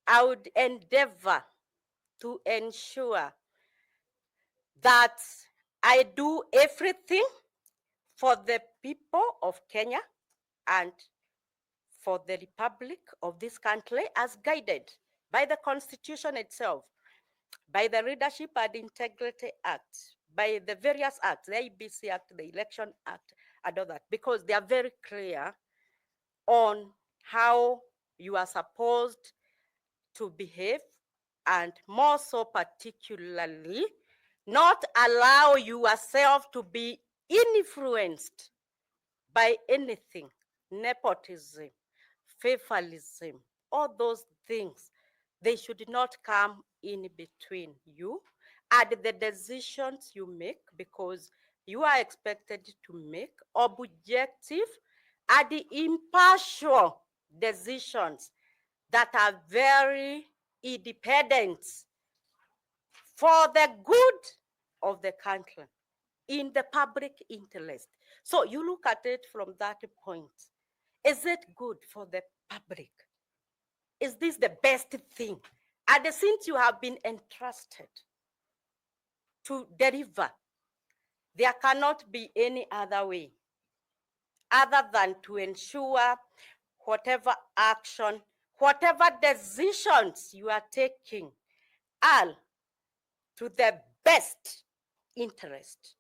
I would endeavor to ensure that I do everything for the people of Kenya and for the Republic of this country, as guided by the Constitution itself, by the Leadership and Integrity Act, by the various acts, the IEBC Act, the Election Act, and all that, because they are very clear on how you are supposed to behave, and more so particularly, not allow yourself to be influenced by anything, nepotism, favoritism, all those things. They should not come in between you and the decisions you make, because you are expected to make objective and impartial decisions that are very independent for the good of the country, in the public interest. So you look at it from that point. Is it good for the public? Is this the best thing? And since you have been entrusted to deliver, there cannot be any other way other than to ensure whatever action, whatever decisions you are taking are to the best interest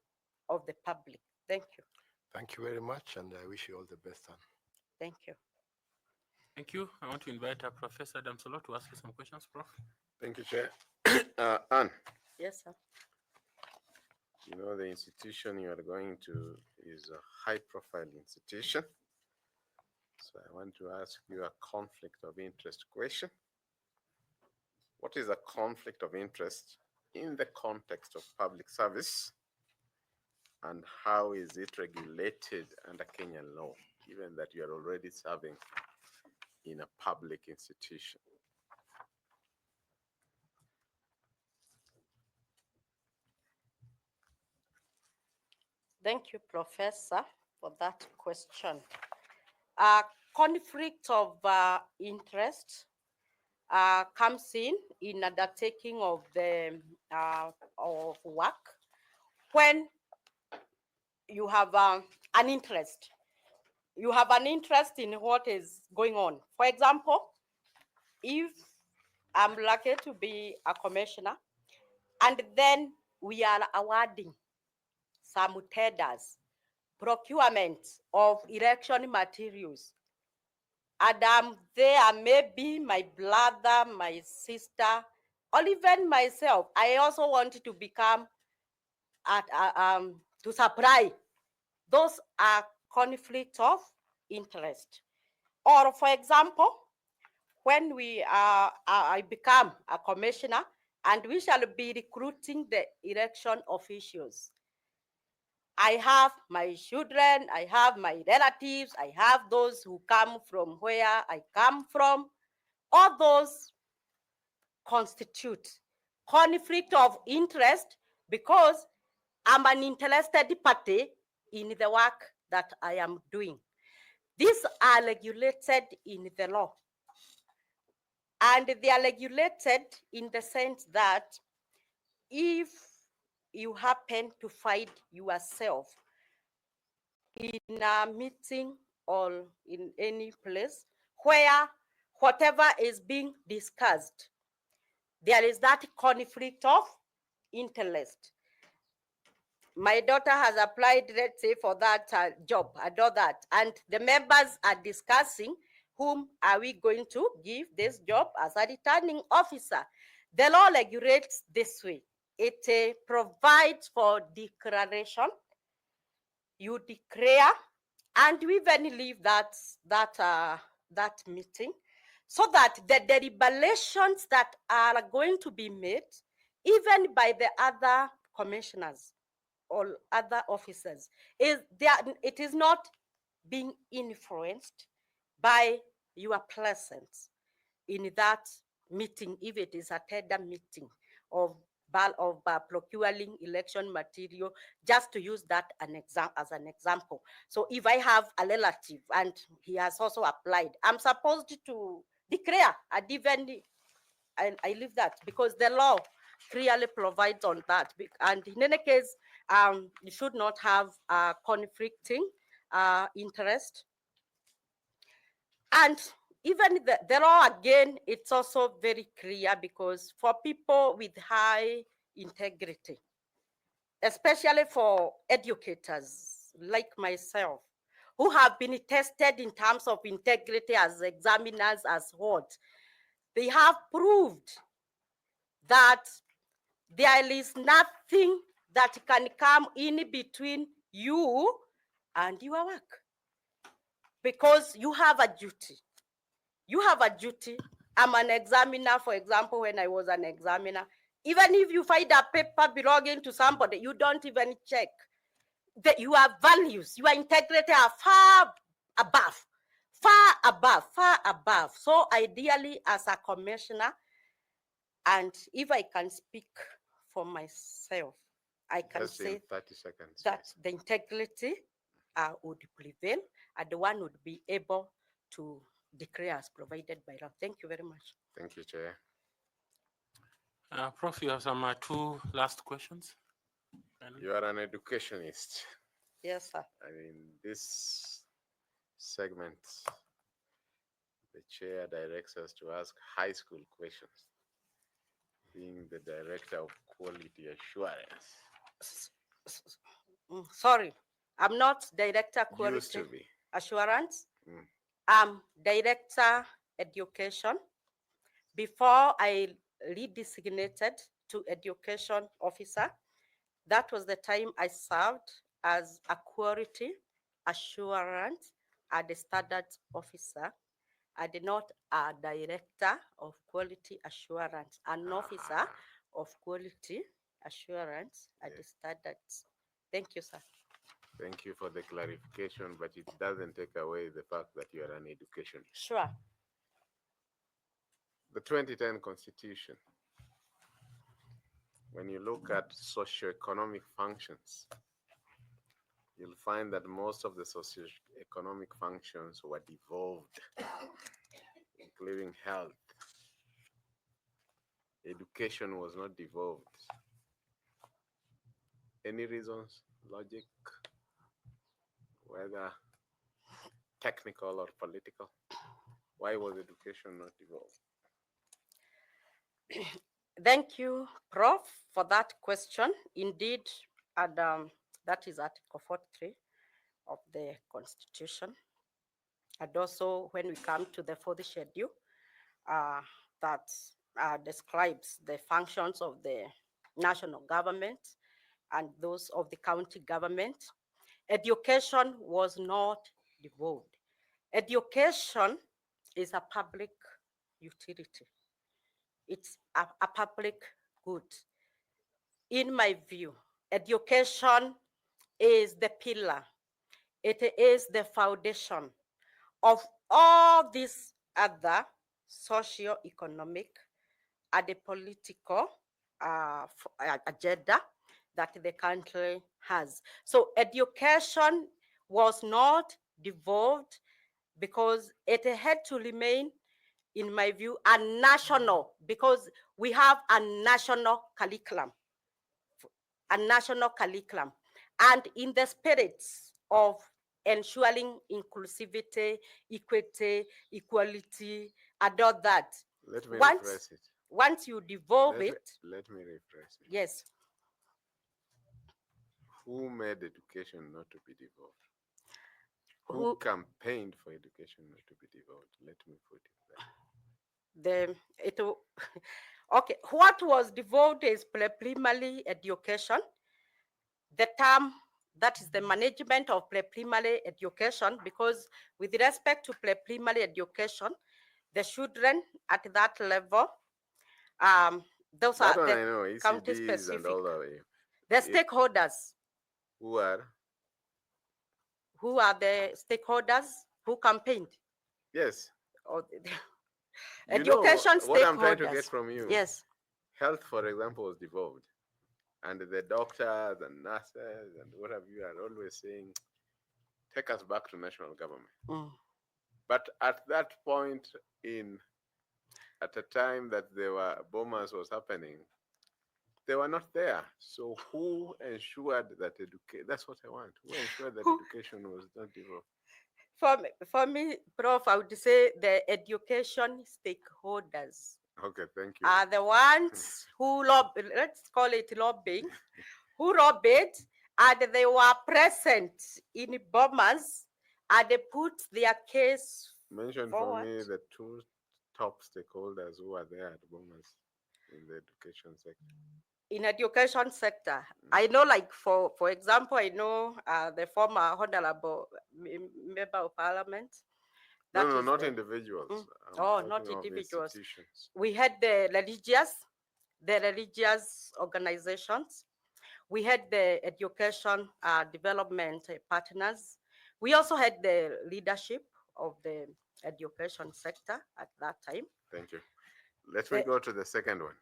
of the public. Thank you. Thank you very much, and I wish you all the best, Anne. Thank you. Thank you. I want to invite Professor Damsolo to ask you some questions, Prof. Thank you, Chair. Anne, Yes, sir. you know the institution you are going to is a high-profile institution. So I want to ask you a conflict of interest question. What is a conflict of interest in the context of public service, and how is it regulated under Kenyan law, given that you are already serving in a public institution? Thank you, Professor, for that question. Conflict of interest comes in undertaking of the of work when you have an interest. You have an interest in what is going on. For example, if I'm lucky to be a commissioner, and then we are awarding some tenders, procurement of election materials, and there, maybe my brother, my sister, or even myself, I also want to become to supply. Those are conflict of interest. Or for example, when I become a commissioner and we shall be recruiting the election officials, I have my children, I have my relatives, I have those who come from where I come from. All those constitute conflict of interest because I'm an interested party in the work that I am doing. These are regulated in the law. And they are regulated in the sense that if you happen to find yourself in a meeting or in any place where whatever is being discussed, there is that conflict of interest. My daughter has applied, let's say, for that job, I know that, and the members are discussing whom are we going to give this job as a returning officer. The law regulates this way. It provides for declaration. You declare, and we even leave that meeting so that the deliberations that are going to be made, even by the other commissioners or other officers, it is not being influenced by your presence in that meeting, if it is a tender meeting of procuring election material, just to use that as an example. So if I have a relative and he has also applied, I'm supposed to declare, and even I leave that because the law clearly provides on that. And in any case, you should not have conflicting interest. And even the law, again, it's also very clear because for people with high integrity, especially for educators like myself, who have been tested in terms of integrity as examiners, as what? They have proved that there is nothing that can come in between you and your work. Because you have a duty. You have a duty. I'm an examiner, for example, when I was an examiner. Even if you find a paper belonging to somebody, you don't even check. That your values, your integrity are far above, far above, far above. So ideally, as a commissioner, and if I can speak for myself, I can Just in say 30 seconds. that yes. the integrity would prevail, and the one would be able to declare as provided by law. Thank you very much. Thank you, Chair. Prof, you have some two last questions. You are an educationist. Yes, sir. And in this segment, the chair directs us to ask high school questions. Being the director of quality assurance. Sorry, I'm not director Used quality to be. assurance. Mm. I'm director education. Before I redesignated to education officer, that was the time I served as a quality assurance and standards officer. I did not a director of quality assurance, an officer of quality assurance and standards. Thank you, sir. Thank you for the clarification, but it doesn't take away the fact that you are an educationist. Sure. The 2010 Constitution, when you look at socioeconomic functions, you'll find that most of the socioeconomic functions were devolved, including health. Education was not devolved. Any reasons, logic, whether technical or political? Why was education not devolved? Thank you, Prof, for that question. Indeed, and that is Article 43 of the Constitution. And also, when we come to the fourth schedule, that describes the functions of the national government and those of the county government, education was not devolved. Education is a public utility. It's a public good. In my view, education is the pillar. It is the foundation of all these other socio-economic and the political agenda that the country has. So education was not devolved because it had to remain, in my view, a national, because we have a national curriculum, and in the spirit of ensuring inclusivity, equity, equality, and all that. Let me rephrase it. Once you devolve it. Let me rephrase it. Yes. Who made education not to be devolved? Who campaigned for education not to be devolved? Let me put it there. Okay, what was devolved is pre-primary education. The term that is the management of pre-primary education, because with respect to pre-primary education, the children at that level, those that are one I know, county ECDs specific. And all the way. The stakeholders. Who are? Who are the stakeholders who campaigned? Yes. Education stakeholders. What I'm trying to get from you. Yes. Health, for example, was devolved. And the doctors and nurses and what have you are always saying, take us back to national government. Mm. But at that point at the time that there were bombers was happening, they were not there. So who ensured that that's what I want. Who ensured that education was not devolved? For me, Prof, I would say the education stakeholders. Okay, thank you. Are the ones who let's call it lobbying, who lobbied, and they were present in bombers and they put their case Mention for forward. me the two top stakeholders who are there at Bomas in the education sector. In education sector. I know, like for example, I know the former honorable member of parliament. No, That no, is not the- individuals. I'm Oh, talking not of individuals. institutions. We had the religious organizations. We had the education development partners. We also had the leadership of the education sector at that time. Thank you. Let me The- go to the second one.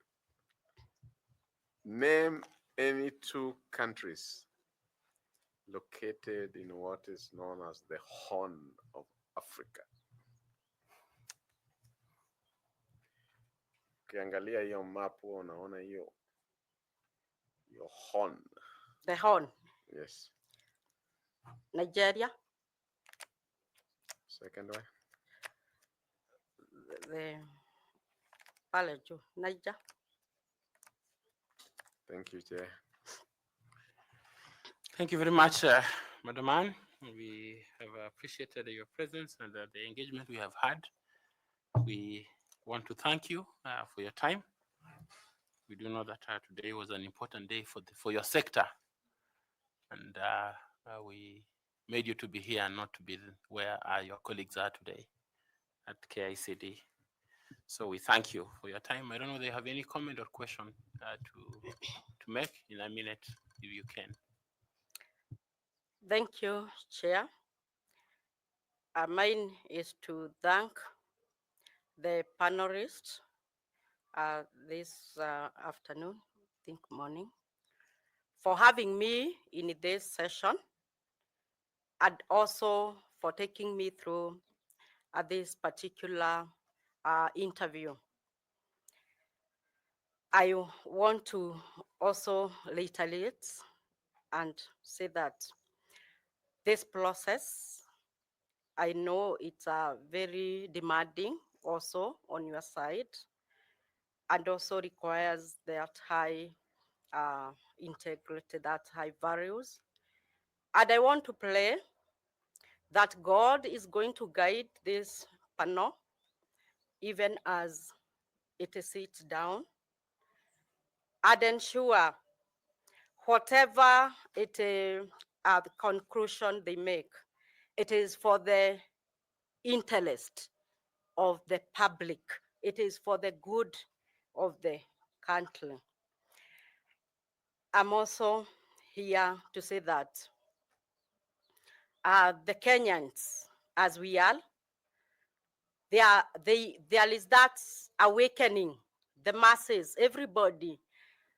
Name any two countries located in what is known as the Horn of Africa. Ukiangalia hiyo map huwa unaona hiyo horn. The Horn. Yes. Nigeria. Second one. The pale juu, Niger. Thank you, Chair. Thank you very much, Madam Ann. We have appreciated your presence and the engagement we have had. We want to thank you for your time. We do know that today was an important day for your sector, and we made you to be here and not to be where your colleagues are today at KICD. So we thank you for your time. I don't know if you have any comment or question to make in a minute, if you can. Thank you, Chair. Mine is to thank the panelists this afternoon, I think morning, for having me in this session, and also for taking me through this particular interview. I want to also reiterate and say that this process, I know it's very demanding also on your side, and also requires that high integrity, that high values. And I want to pray that God is going to guide this panel even as it sits down, and ensure whatever the conclusion they make, it is for the interest of the public. It is for the good of the country. I'm also here to say that the Kenyans, as we are, there is that awakening, the masses, everybody.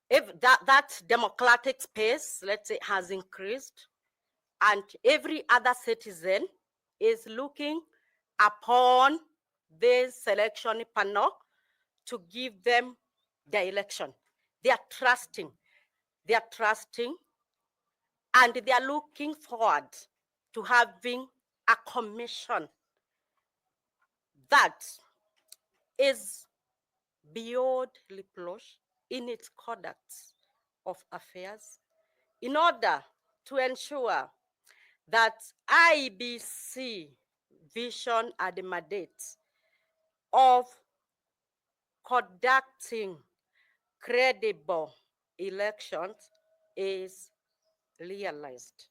If that democratic space, let's say, has increased, and every other citizen is looking upon this selection panel to give them the election. They are trusting, and they are looking forward to having a commission that is beyond reproach in its conduct of affairs, in order to ensure that IEBC vision and the mandate of conducting credible elections is realized.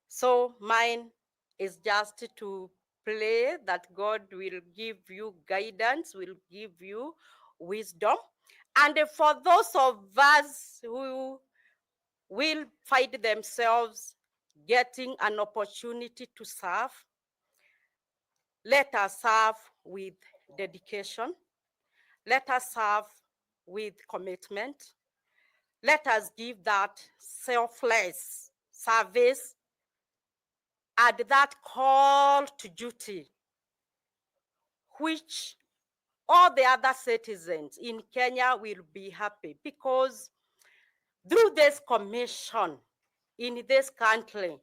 So mine is just to pray that God will give you guidance, will give you wisdom. And for those of us who will find themselves getting an opportunity to serve, let us serve with dedication. Let us serve with commitment. Let us give that selfless service and that call to duty, which all the other citizens in Kenya will be happy, because through this commission in this country,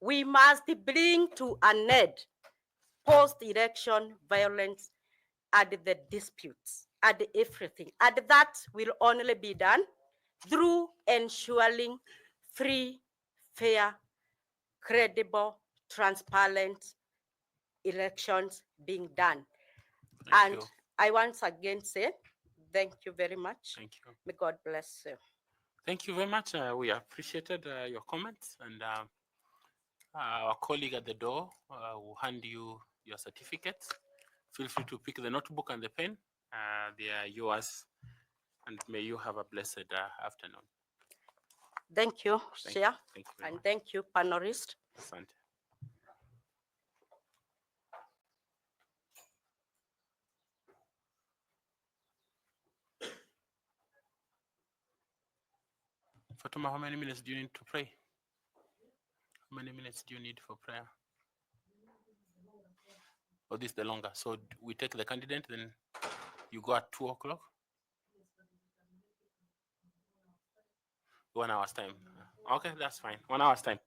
we must bring to an end post-election violence and the disputes and everything. And that will only be done through ensuring free, fair, credible, transparent elections being done. Thank And you. I once again say, thank you very much. Thank you. May God bless you. Thank you very much. We appreciated your comments, and our colleague at the door will hand you your certificates. Feel free to pick the notebook and the pen. They are yours, and may you have a blessed afternoon. Thank you, Chair, Thank you very and much. thank you, panelists. Asante. Fatuma, how many minutes do you need to pray? How many minutes do you need for prayer? Oh, this is the longer. So we take the candidate, then you go at 2 o'clock? 1 hour's time. Okay, that's fine. 1 hour's time.